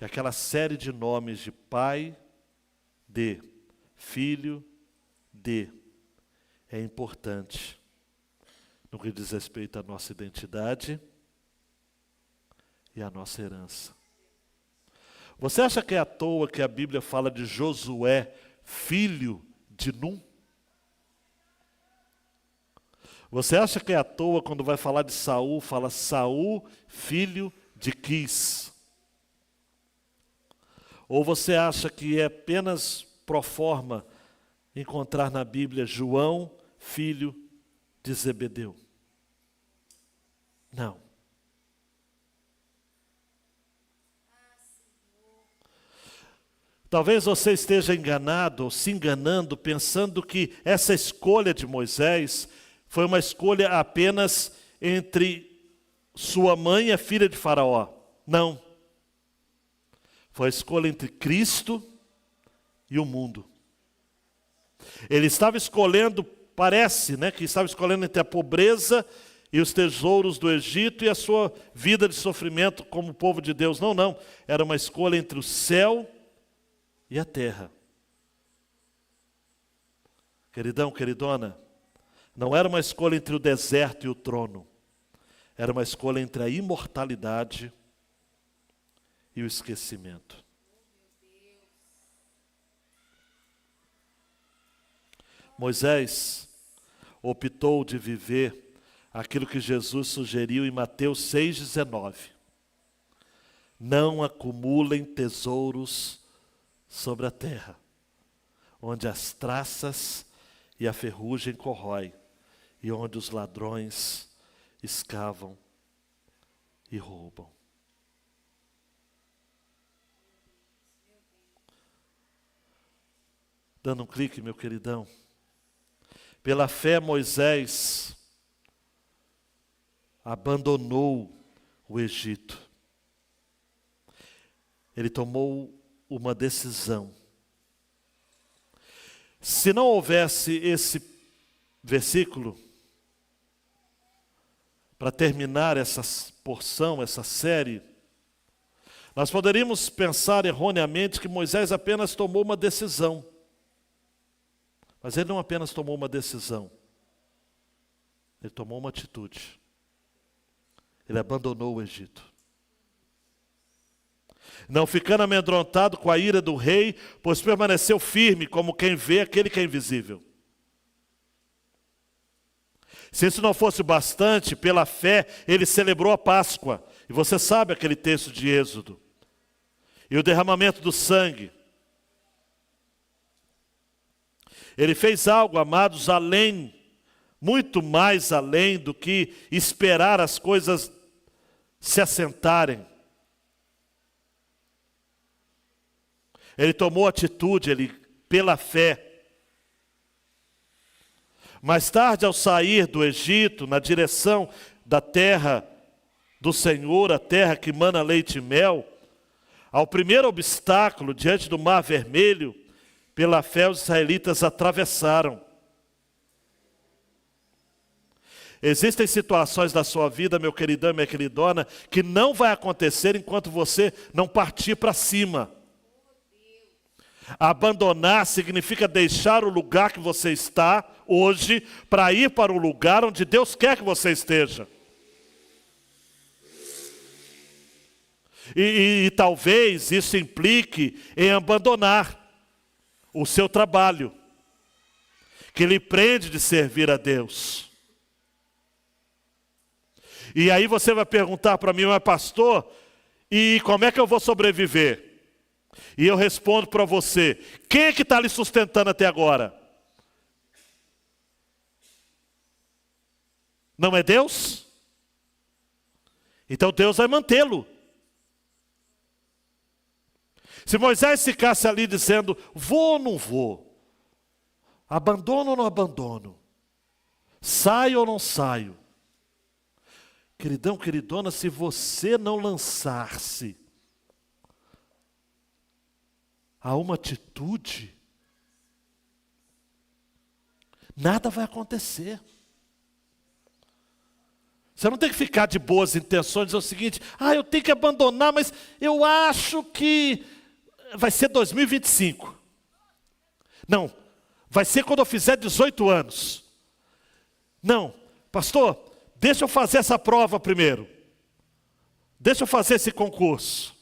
que aquela série de nomes de pai, de filho, de, é importante no que diz respeito à nossa identidade e à nossa herança. Você acha que é à toa que a Bíblia fala de Josué, filho de Num? Você acha que é à toa quando vai falar de Saul, fala Saul, filho de Quis? Ou você acha que é apenas pro forma encontrar na Bíblia João, filho de Zebedeu? Não. Talvez você esteja enganado ou se enganando, pensando que essa escolha de Moisés foi uma escolha apenas entre sua mãe e a filha de Faraó. Não. Foi a escolha entre Cristo e o mundo. Ele estava escolhendo, parece, que estava escolhendo entre a pobreza e os tesouros do Egito e a sua vida de sofrimento como povo de Deus. Não, não. Era uma escolha entre o céu e a terra. Queridão, queridona, não era uma escolha entre o deserto e o trono. Era uma escolha entre a imortalidade e o esquecimento. Moisés optou de viver aquilo que Jesus sugeriu em Mateus 6,19. Não acumulem tesouros sobre a terra, onde as traças e a ferrugem corrói, e onde os ladrões escavam e roubam. Dando um clique, meu queridão. Pela fé, Moisés abandonou o Egito. Ele tomou uma decisão. Se não houvesse esse versículo, para terminar essa porção, essa série, nós poderíamos pensar erroneamente que Moisés apenas tomou uma decisão. Mas ele não apenas tomou uma decisão. Ele tomou uma atitude. Ele abandonou o Egito. Não ficando amedrontado com a ira do rei, pois permaneceu firme, como quem vê aquele que é invisível. Se isso não fosse bastante, pela fé, ele celebrou a Páscoa. E você sabe aquele texto de Êxodo. E o derramamento do sangue. Ele fez algo, amados, além, muito mais além do que esperar as coisas se assentarem. Ele tomou atitude, pela fé. Mais tarde, ao sair do Egito, na direção da terra do Senhor, a terra que mana leite e mel, ao primeiro obstáculo diante do Mar Vermelho, pela fé os israelitas atravessaram. Existem situações da sua vida, meu queridão e minha queridona, que não vai acontecer enquanto você não partir para cima. Abandonar significa deixar o lugar que você está hoje para ir para o lugar onde Deus quer que você esteja. E talvez isso implique em abandonar o seu trabalho, que lhe prende de servir a Deus. E aí você vai perguntar para mim, mas pastor, e como é que eu vou sobreviver? E eu respondo para você, quem é que está lhe sustentando até agora? Não é Deus? Então Deus vai mantê-lo. Se Moisés ficasse ali dizendo, vou ou não vou? Abandono ou não abandono? Saio ou não saio? Queridão, queridona, se você não lançar-se a uma atitude, nada vai acontecer. Você não tem que ficar de boas intenções e dizer o seguinte, eu tenho que abandonar, mas eu acho que vai ser 2025. Não, vai ser quando eu fizer 18 anos. Não, pastor, deixa eu fazer essa prova primeiro. Deixa eu fazer esse concurso.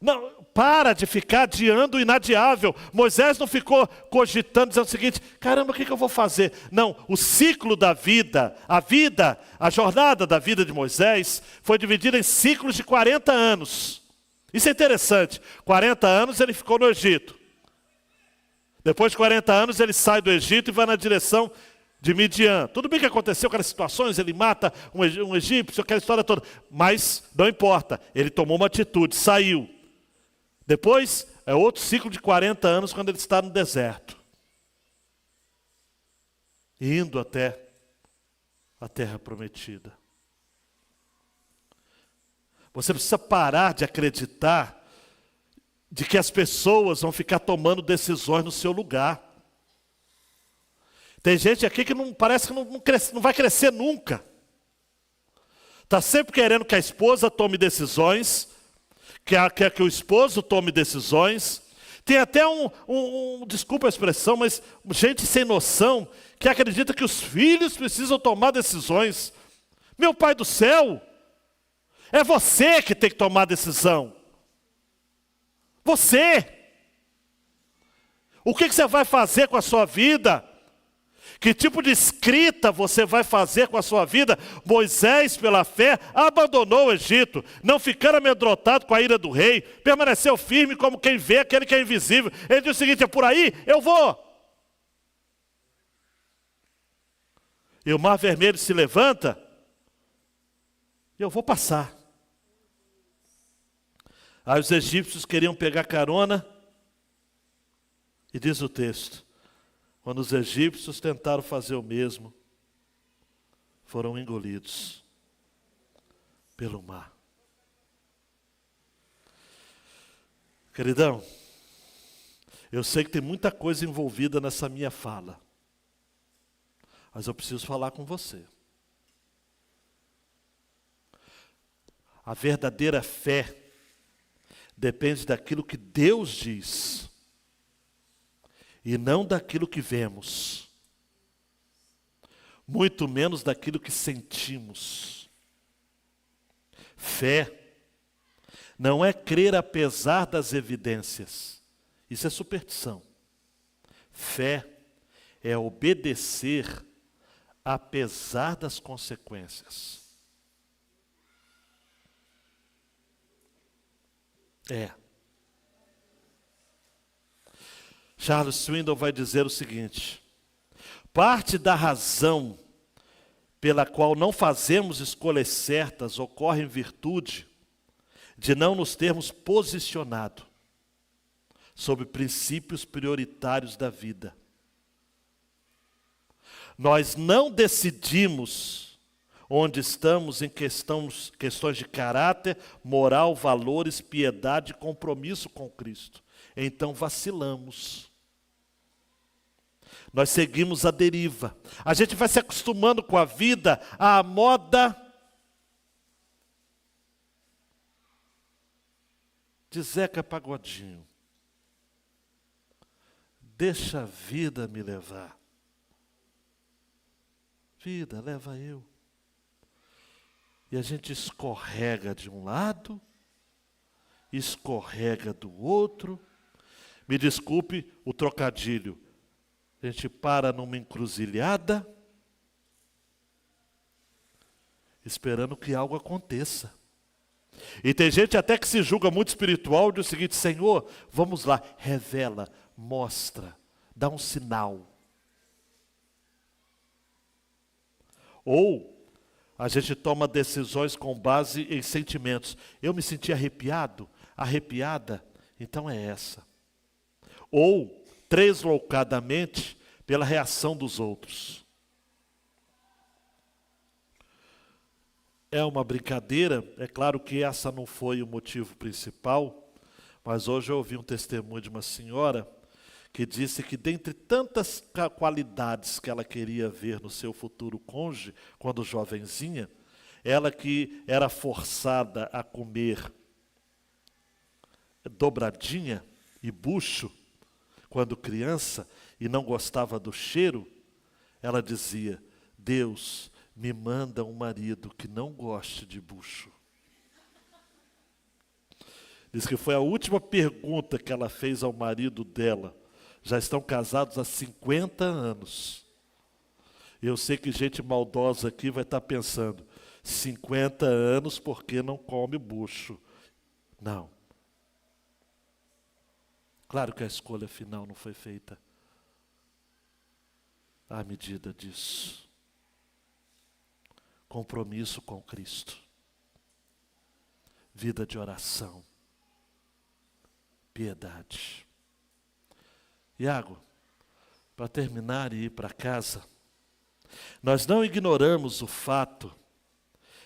Não, para de ficar adiando o inadiável. Moisés não ficou cogitando, dizendo o seguinte, caramba, o que eu vou fazer? Não, o ciclo da vida, a jornada da vida de Moisés foi dividida em ciclos de 40 anos. Isso é interessante. 40 anos ele ficou no Egito. Depois de 40 anos ele sai do Egito e vai na direção de Midian. Tudo bem que aconteceu aquelas situações, ele mata um egípcio, aquela história toda. Mas não importa, ele tomou uma atitude, saiu. Depois, é outro ciclo de 40 anos quando ele está no deserto. Indo até a terra prometida. Você precisa parar de acreditar de que as pessoas vão ficar tomando decisões no seu lugar. Tem gente aqui que parece que não vai crescer nunca. Está sempre querendo que a esposa tome decisões, quer que o esposo tome decisões. Tem até desculpa a expressão, mas gente sem noção, que acredita que os filhos precisam tomar decisões. Meu Pai do céu, é você que tem que tomar decisão. Você. O que você vai fazer com a sua vida? Que tipo de escrita você vai fazer com a sua vida? Moisés, pela fé, abandonou o Egito, não ficando amedrontado com a ira do rei, permaneceu firme como quem vê aquele que é invisível. Ele diz o seguinte, é por aí, eu vou. E o Mar Vermelho se levanta, e eu vou passar. Aí os egípcios queriam pegar carona, e diz o texto, quando os egípcios tentaram fazer o mesmo, foram engolidos pelo mar. Queridão, eu sei que tem muita coisa envolvida nessa minha fala, mas eu preciso falar com você. A verdadeira fé depende daquilo que Deus diz e não daquilo que vemos. muito menos daquilo que sentimos. Fé não é crer apesar das evidências. Isso é superstição. Fé é obedecer apesar das consequências. Charles Swindoll vai dizer o seguinte: parte da razão pela qual não fazemos escolhas certas ocorre em virtude de não nos termos posicionado sobre princípios prioritários da vida. Nós não decidimos onde estamos em questões de caráter, moral, valores, piedade e compromisso com Cristo. Então vacilamos. Nós seguimos a deriva. A gente vai se acostumando com a vida, à moda de Zeca Pagodinho. Deixa a vida me levar. Vida, leva eu. E a gente escorrega de um lado, escorrega do outro. Me desculpe o trocadilho. A gente para numa encruzilhada, esperando que algo aconteça. E tem gente até que se julga muito espiritual e diz o seguinte: Senhor, vamos lá, revela, mostra, dá um sinal. Ou a gente toma decisões com base em sentimentos. Eu me senti arrepiado, arrepiada, então é essa. Ou tresloucadamente pela reação dos outros. É uma brincadeira, é claro que essa não foi o motivo principal, mas hoje eu ouvi um testemunho de uma senhora que disse que dentre tantas qualidades que ela queria ver no seu futuro cônjuge, quando jovenzinha, ela que era forçada a comer dobradinha e bucho, quando criança, e não gostava do cheiro, ela dizia: Deus, me manda um marido que não goste de bucho. Diz que foi a última pergunta que ela fez ao marido dela. Já estão casados há 50 anos. Eu sei que gente maldosa aqui vai estar pensando: 50 anos porque não come bucho. Não. Claro que a escolha final não foi feita à medida disso. Compromisso com Cristo. Vida de oração. Piedade. Iago, para terminar e ir para casa, nós não ignoramos o fato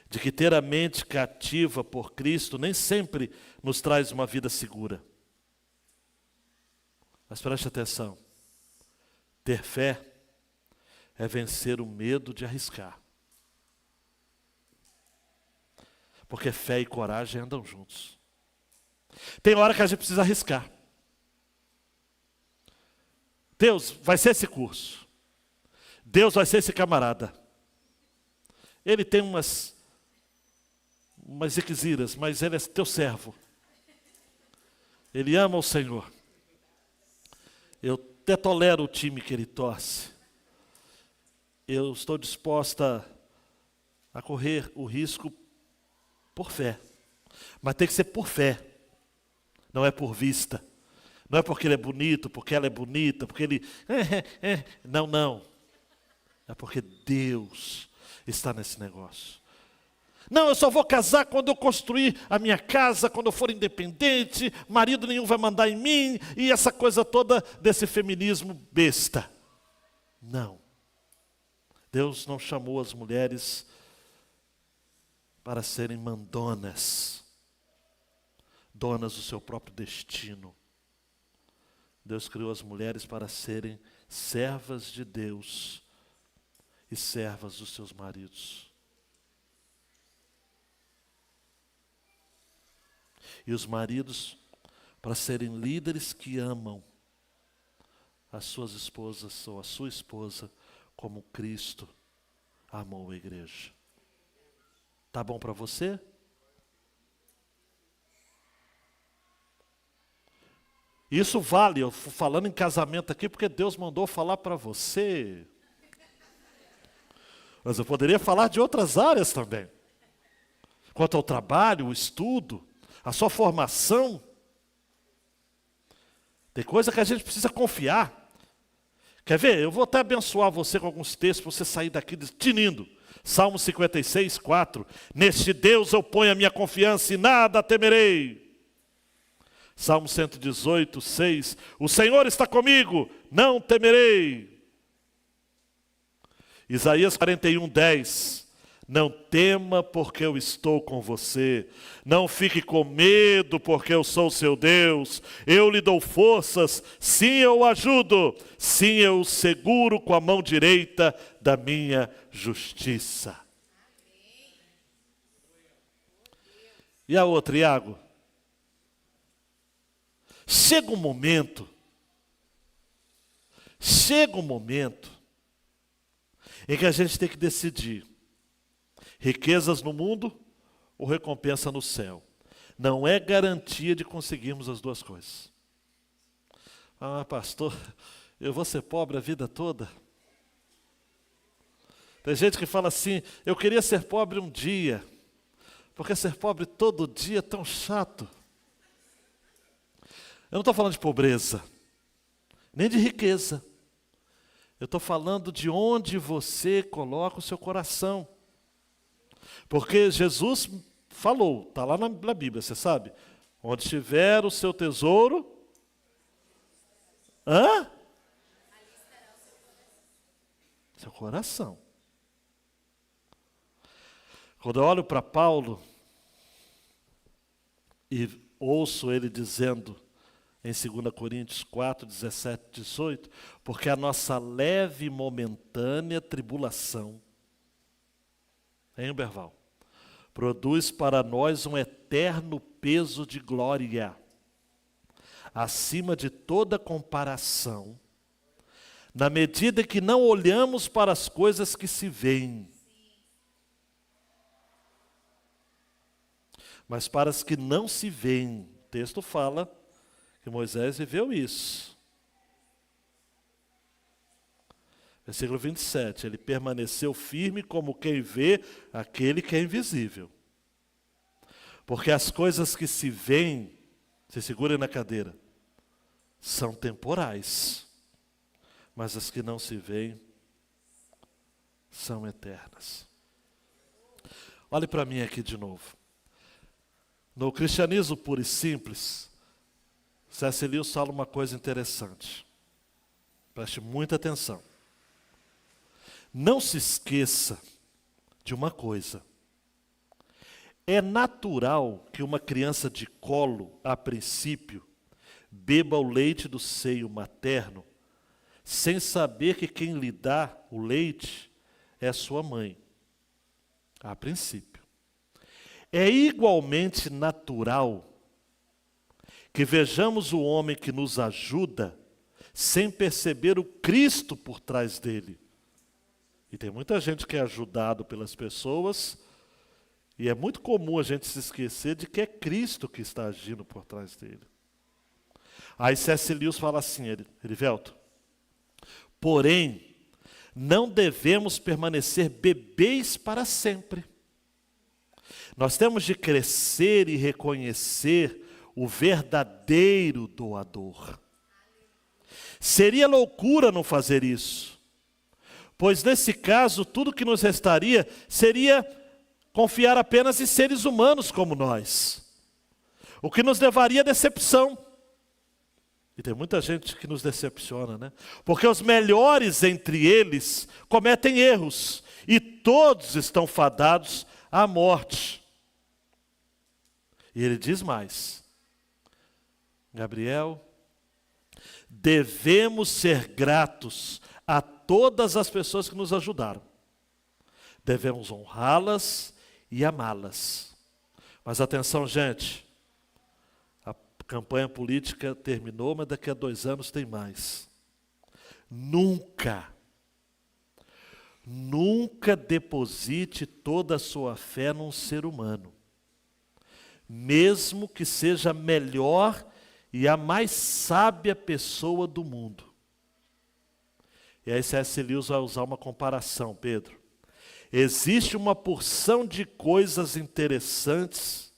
de que ter a mente cativa por Cristo nem sempre nos traz uma vida segura. Mas preste atenção, ter fé é vencer o medo de arriscar. Porque fé e coragem andam juntos. Tem hora que a gente precisa arriscar. Deus, vai ser esse curso. Deus vai ser esse camarada. Ele tem umas requisiras, mas ele é teu servo. Ele ama o Senhor. Eu até tolero o time que ele torce. Eu estou disposta a correr o risco por fé. Mas tem que ser por fé. Não é por vista. Não é porque ele é bonito, porque ela é bonita, porque ele... Não, não. É porque Deus está nesse negócio. Não, eu só vou casar quando eu construir a minha casa, quando eu for independente, marido nenhum vai mandar em mim, e essa coisa toda desse feminismo besta. Não. Deus não chamou as mulheres para serem mandonas, donas do seu próprio destino. Deus criou as mulheres para serem servas de Deus e servas dos seus maridos. E os maridos para serem líderes que amam as suas esposas ou a sua esposa como Cristo amou a igreja. Tá bom para você? Isso vale, eu estou falando em casamento aqui porque Deus mandou falar para você. Mas eu poderia falar de outras áreas também. Quanto ao trabalho, o estudo, a sua formação. Tem coisa que a gente precisa confiar. Quer ver? Eu vou até abençoar você com alguns textos para você sair daqui tinindo. Salmo 56, 4. Neste Deus eu ponho a minha confiança e nada temerei. Salmo 118, 6. O Senhor está comigo, não temerei. Isaías 41, 10. Não tema porque eu estou com você. Não fique com medo porque eu sou seu Deus. Eu lhe dou forças, sim eu o ajudo. Sim eu o seguro com a mão direita da minha justiça. E a outra, Iago? Chega um momento em que a gente tem que decidir. Riquezas no mundo ou recompensa no céu. Não é garantia de conseguirmos as duas coisas. Ah, pastor, eu vou ser pobre a vida toda? Tem gente que fala assim, eu queria ser pobre um dia, porque ser pobre todo dia é tão chato. Eu não estou falando de pobreza, nem de riqueza. Eu estou falando de onde você coloca o seu coração. Porque Jesus falou, está lá na Bíblia, você sabe? Onde estiver o seu tesouro... Seu coração. Quando eu olho para Paulo e ouço ele dizendo em 2 Coríntios 4, 17, 18, porque a nossa leve e momentânea tribulação, hein, Berval? Produz para nós um eterno peso de glória, acima de toda comparação, na medida que não olhamos para as coisas que se veem, mas para as que não se veem. O texto fala que Moisés viveu isso. Versículo 27, ele permaneceu firme como quem vê aquele que é invisível. Porque as coisas que se veem, se segurem na cadeira, são temporais. Mas as que não se veem, são eternas. Olhe para mim aqui de novo. No cristianismo puro e simples, C.S. Lewis fala uma coisa interessante. Preste muita atenção. Não se esqueça de uma coisa. É natural que uma criança de colo, a princípio, beba o leite do seio materno, sem saber que quem lhe dá o leite é sua mãe. A princípio. É igualmente natural que vejamos o homem que nos ajuda sem perceber o Cristo por trás dele. E tem muita gente que é ajudado pelas pessoas, e é muito comum a gente se esquecer de que é Cristo que está agindo por trás dele. Aí C.S. Lewis fala assim, Erivelto, porém, não devemos permanecer bebês para sempre. Nós temos de crescer e reconhecer o verdadeiro doador. Seria loucura não fazer isso. Pois nesse caso, tudo que nos restaria seria confiar apenas em seres humanos como nós. O que nos levaria à decepção. E tem muita gente que nos decepciona, né? Porque os melhores entre eles cometem erros. E todos estão fadados à morte. E ele diz mais. Gabriel, devemos ser gratos a todas as pessoas que nos ajudaram. Devemos honrá-las e amá-las. Mas atenção, gente, a campanha política terminou, mas daqui a 2 anos tem mais. Nunca Nunca deposite toda a sua fé num ser humano, mesmo que seja a melhor e a mais sábia pessoa do mundo. E aí C.S. Lewis vai usar uma comparação, Pedro. Existe uma porção de coisas interessantes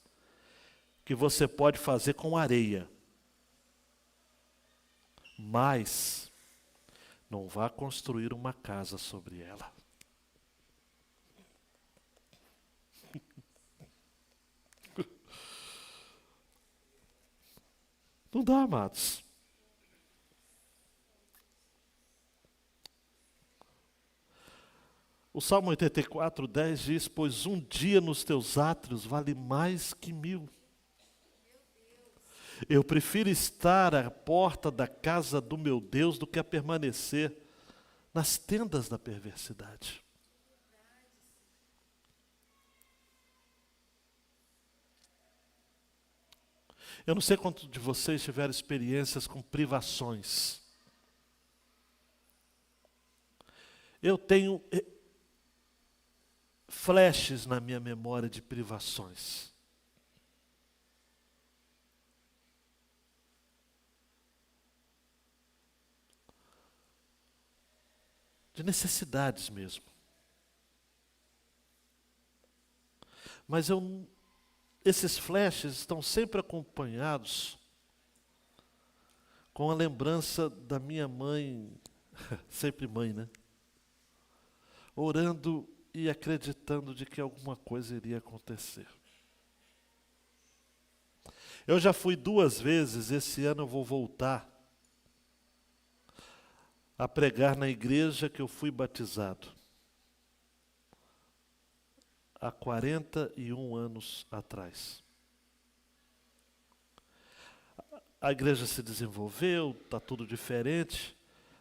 que você pode fazer com areia, mas não vá construir uma casa sobre ela. Não dá, amados. O Salmo 84:10 diz: pois um dia nos teus átrios vale mais que 1000. Eu prefiro estar à porta da casa do meu Deus do que a permanecer nas tendas da perversidade. Eu não sei quantos de vocês tiveram experiências com privações. Eu tenho flashes na minha memória de privações. De necessidades mesmo. Mas esses flashes estão sempre acompanhados com a lembrança da minha mãe, sempre mãe, né? Orando e acreditando de que alguma coisa iria acontecer. Eu já fui 2 vezes, esse ano eu vou voltar a pregar na igreja que eu fui batizado há 41 anos atrás. A igreja se desenvolveu, está tudo diferente,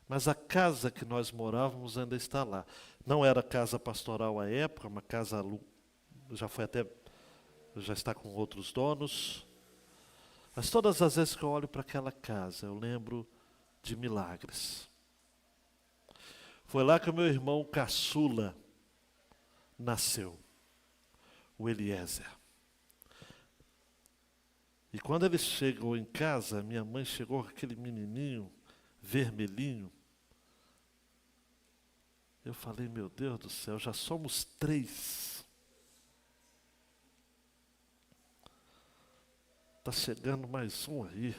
mas a casa que nós morávamos ainda está lá. Não era casa pastoral à época, uma casa já está com outros donos. Mas todas as vezes que eu olho para aquela casa, eu lembro de milagres. Foi lá que o meu irmão caçula nasceu, o Eliezer. E quando ele chegou em casa, minha mãe chegou com aquele menininho vermelhinho. Eu falei, meu Deus do céu, já somos 3. Está chegando mais um aí.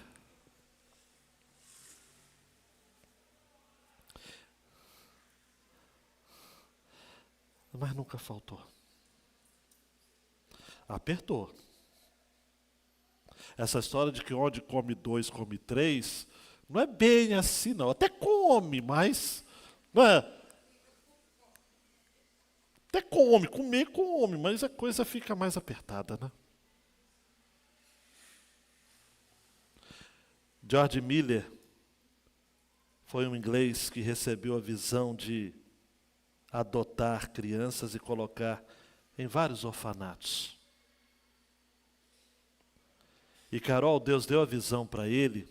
Mas nunca faltou. Apertou. Essa história de que onde come 2, come 3, não é bem assim não. Até come, mas não é. Até comer come, mas a coisa fica mais apertada, né? George Miller foi um inglês que recebeu a visão de adotar crianças e colocar em vários orfanatos. E Carol, Deus deu a visão para ele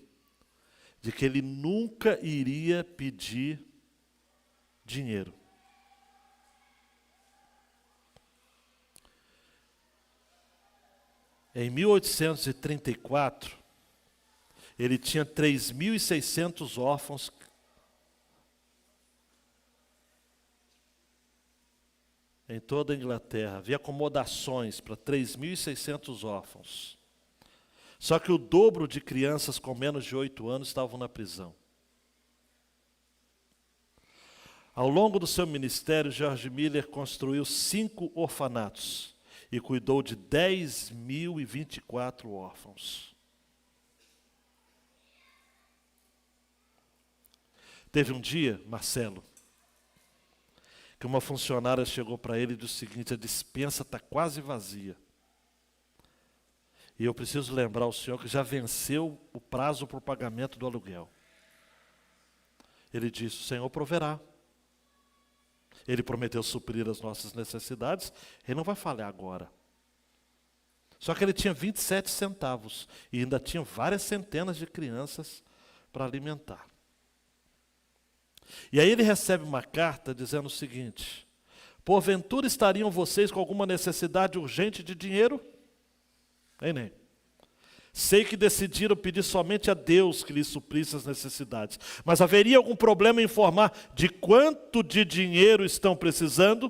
de que ele nunca iria pedir dinheiro. Em 1834, ele tinha 3.600 órfãos em toda a Inglaterra. Havia acomodações para 3.600 órfãos. Só que o dobro de crianças com menos de 8 anos estavam na prisão. Ao longo do seu ministério, George Miller construiu 5 orfanatos e cuidou de 10.024 órfãos. Teve um dia, Marcelo, que uma funcionária chegou para ele e disse o seguinte: a despensa está quase vazia. E eu preciso lembrar ao senhor que já venceu o prazo para o pagamento do aluguel. Ele disse: o Senhor proverá. Ele prometeu suprir as nossas necessidades, ele não vai falhar agora. Só que ele tinha 27 centavos e ainda tinha várias centenas de crianças para alimentar. E aí ele recebe uma carta dizendo o seguinte: Porventura estariam vocês com alguma necessidade urgente de dinheiro? Nem. Sei que decidiram pedir somente a Deus que lhes suprisse as necessidades. Mas haveria algum problema em informar de quanto de dinheiro estão precisando?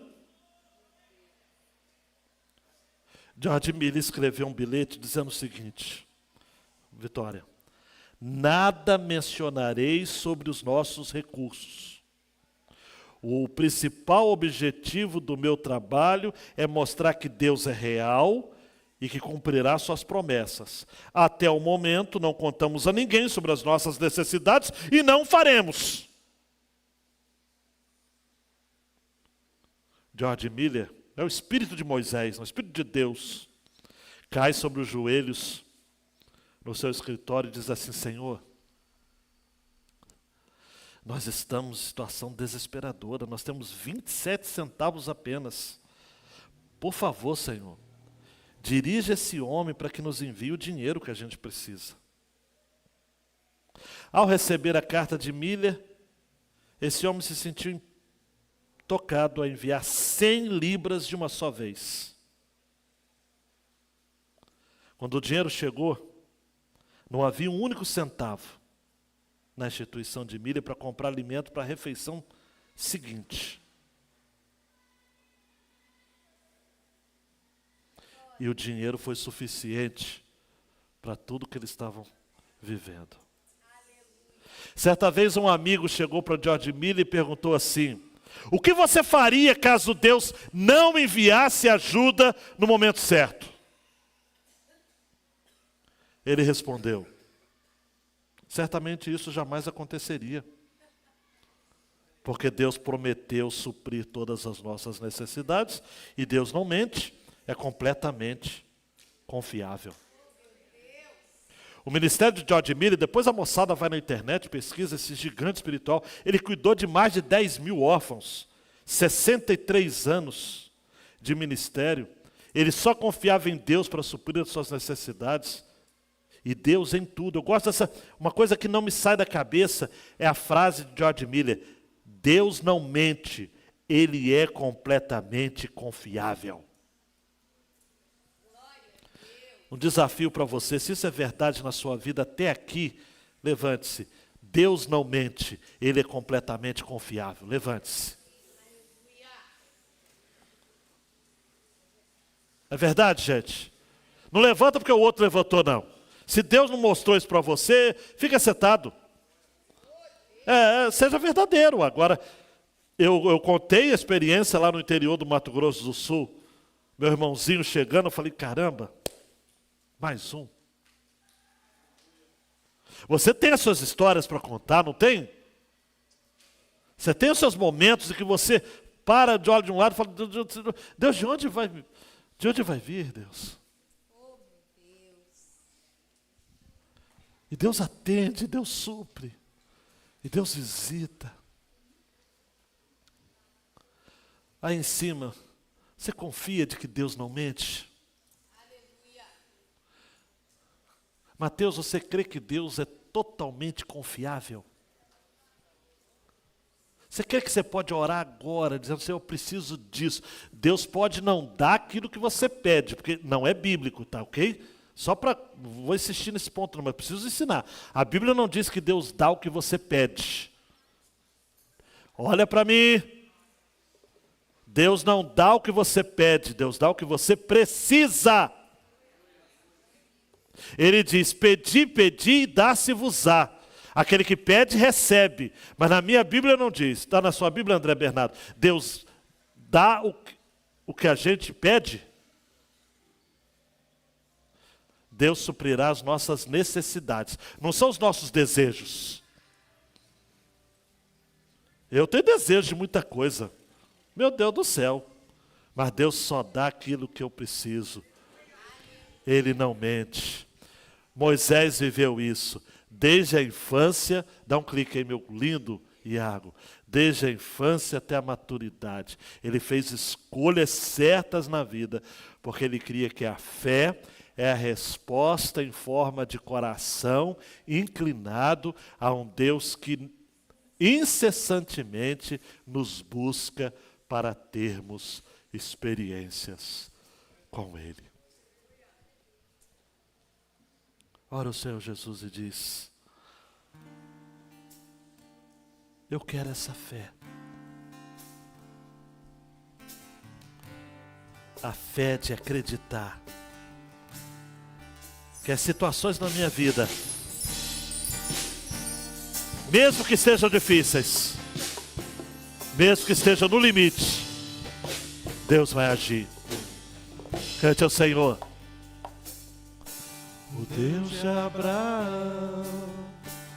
George Miller escreveu um bilhete dizendo o seguinte: Vitória, nada mencionarei sobre os nossos recursos. O principal objetivo do meu trabalho é mostrar que Deus é real e que cumprirá suas promessas. Até o momento não contamos a ninguém sobre as nossas necessidades e não faremos. George Miller é o espírito de Moisés, o espírito de Deus. Cai sobre os joelhos no seu escritório e diz assim: Senhor, nós estamos em situação desesperadora, nós temos 27 centavos apenas. Por favor, Senhor, dirija esse homem para que nos envie o dinheiro que a gente precisa. Ao receber a carta de Miller, esse homem se sentiu tocado a enviar 100 libras de uma só vez. Quando o dinheiro chegou, não havia um único centavo na instituição de Miller para comprar alimento para a refeição seguinte. E o dinheiro foi suficiente para tudo que eles estavam vivendo. Certa vez um amigo chegou para George Miller e perguntou assim: o que você faria caso Deus não enviasse ajuda no momento certo? Ele respondeu: certamente isso jamais aconteceria, porque Deus prometeu suprir todas as nossas necessidades e Deus não mente, é completamente confiável. O ministério de George Miller, depois a moçada vai na internet, pesquisa esse gigante espiritual, ele cuidou de mais de 10 mil órfãos, 63 anos de ministério, ele só confiava em Deus para suprir as suas necessidades, e Deus em tudo. Eu gosto dessa, uma coisa que não me sai da cabeça, é a frase de George Miller: Deus não mente, Ele é completamente confiável. Um desafio para você, se isso é verdade na sua vida até aqui, levante-se. Deus não mente, Ele é completamente confiável. Levante-se. É verdade, gente? Não levanta porque o outro levantou, não. Se Deus não mostrou isso para você, fica sentado. Seja verdadeiro. Agora, eu contei a experiência lá no interior do Mato Grosso do Sul. Meu irmãozinho chegando, eu falei: caramba, mais um. Você tem as suas histórias para contar, não tem? Você tem os seus momentos em que você para de olhar de um lado e fala: Deus, de onde vai vir, Deus? E Deus atende, Deus supre, e Deus visita. Aí em cima, você confia de que Deus não mente? Mateus, você crê que Deus é totalmente confiável? Você crê que você pode orar agora, dizendo: Senhor, eu preciso disso. Deus pode não dar aquilo que você pede, porque não é bíblico, tá ok? Vou insistir nesse ponto, não, mas preciso ensinar. A Bíblia não diz que Deus dá o que você pede. Olha para mim. Deus não dá o que você pede, Deus dá o que você precisa. Ele diz: pedi, pedi e dá-se-vos-á. Aquele que pede, recebe. Mas na minha Bíblia não diz. Está na sua Bíblia, André Bernardo? Deus dá o que a gente pede? Deus suprirá as nossas necessidades. Não são os nossos desejos. Eu tenho desejo de muita coisa. Meu Deus do céu. Mas Deus só dá aquilo que eu preciso. Ele não mente. Moisés viveu isso. Desde a infância, dá um clique aí, meu lindo Iago. Desde a infância até a maturidade. Ele fez escolhas certas na vida, porque ele cria que a fé é a resposta em forma de coração inclinado a um Deus que incessantemente nos busca para termos experiências com Ele. Ora o Senhor Jesus e diz: eu quero essa fé. A fé de acreditar que as situações na minha vida, mesmo que sejam difíceis, mesmo que estejam no limite, Deus vai agir. Cante ao Senhor. O Deus de Abraão,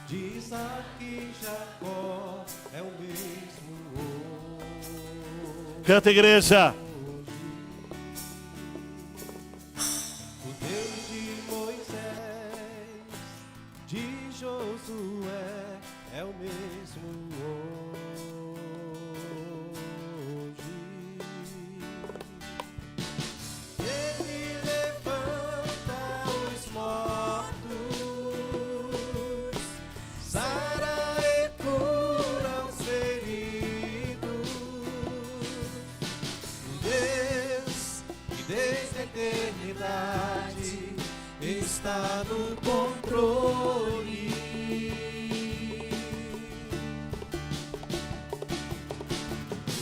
de Isaac e Jacó, é o mesmo hoje. Canta, igreja. O Deus de Moisés, de Josué, é o mesmo hoje. Ele levanta os mortos, sara e cura os feridos. Deus que desde a eternidade está no controle.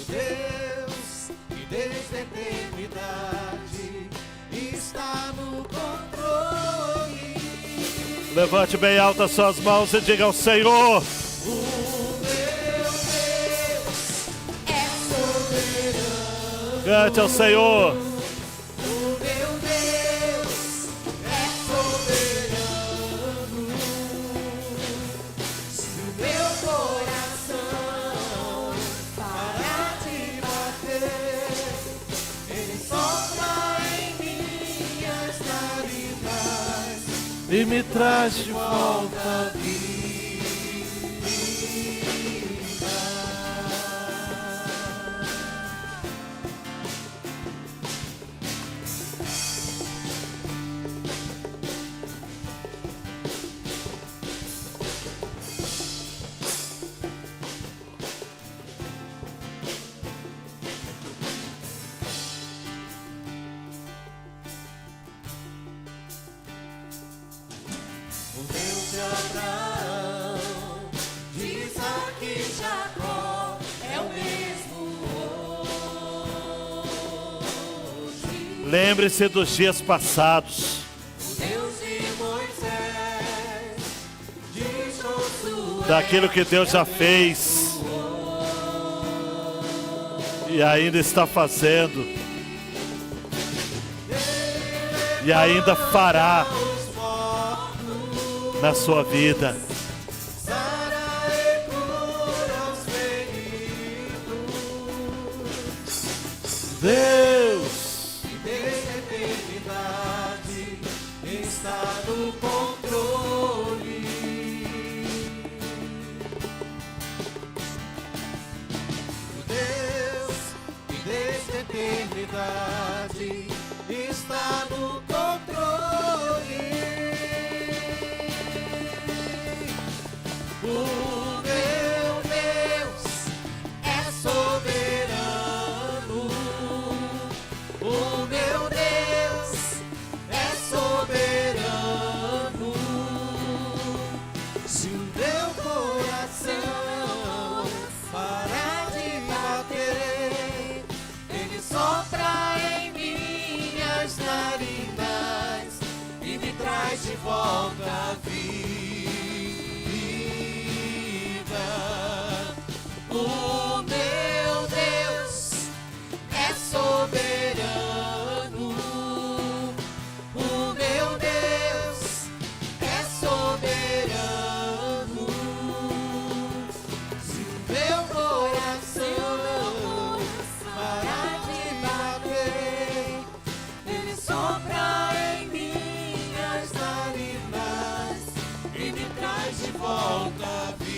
Deus que desde a eternidade está no controle. Levante bem alto as suas mãos e diga ao Senhor: O meu Deus é soberano. cante ao Senhor. O meu Deus é soberano. Se o meu coração parar de bater, Ele sopra em minhas narinas E me traz de volta a vida. O Deus de Abraão, de Isaac e Jacó, é o mesmo hoje. Lembre-se dos dias passados. O Deus de Moisés, de Josué, Daquilo que Deus já fez e ainda está fazendo e ainda fará os mortos, na sua vida. sara e cura os feridos. Deus, E desde a eternidade está no controle. O Deus que desde a eternidade está no controle. O meu Deus é soberano. O meu Deus é soberano. Se o meu coração parar de bater, Ele sopra em minhas narinas e me traz de volta a vida. O meu Deus é soberano. O meu Deus é soberano. Se o meu coração parar de bater, Ele sopra em minhas narinas e me traz de volta a vida.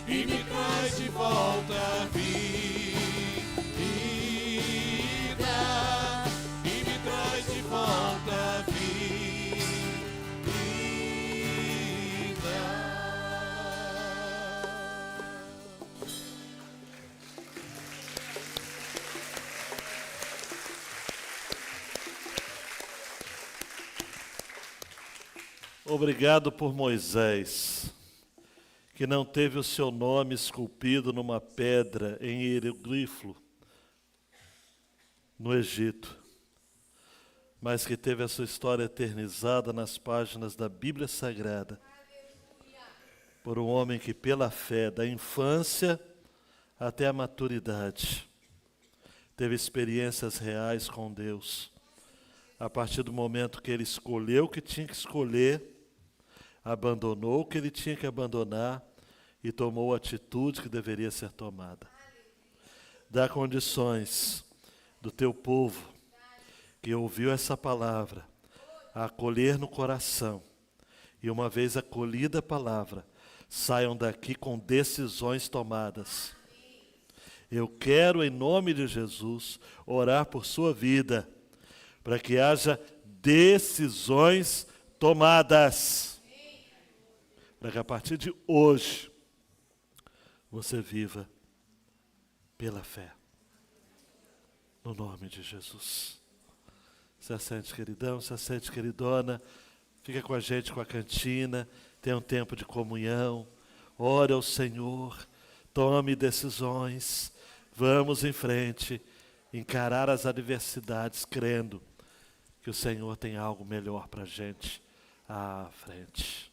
E me traz de volta a vida. E me traz de volta a vida. Obrigado por Moisés, que não teve o seu nome esculpido numa pedra em hieroglifo no Egito, mas que teve a sua história eternizada nas páginas da Bíblia Sagrada, por um homem que pela fé, da infância até a maturidade, teve experiências reais com Deus. A partir do momento que ele escolheu o que tinha que escolher, abandonou o que ele tinha que abandonar e tomou a atitude que deveria ser tomada. Dá condições do teu povo que ouviu essa palavra a acolher no coração e, uma vez acolhida a palavra, saiam daqui com decisões tomadas. Eu quero, em nome de Jesus, orar por sua vida, para que haja decisões tomadas, para que a partir de hoje você viva pela fé, no nome de Jesus. Se assente, queridão, se assente, queridona, fica com a gente com a cantina, tenha um tempo de comunhão, ore ao Senhor, tome decisões, vamos em frente, encarar as adversidades, crendo que o Senhor tem algo melhor para a gente à frente.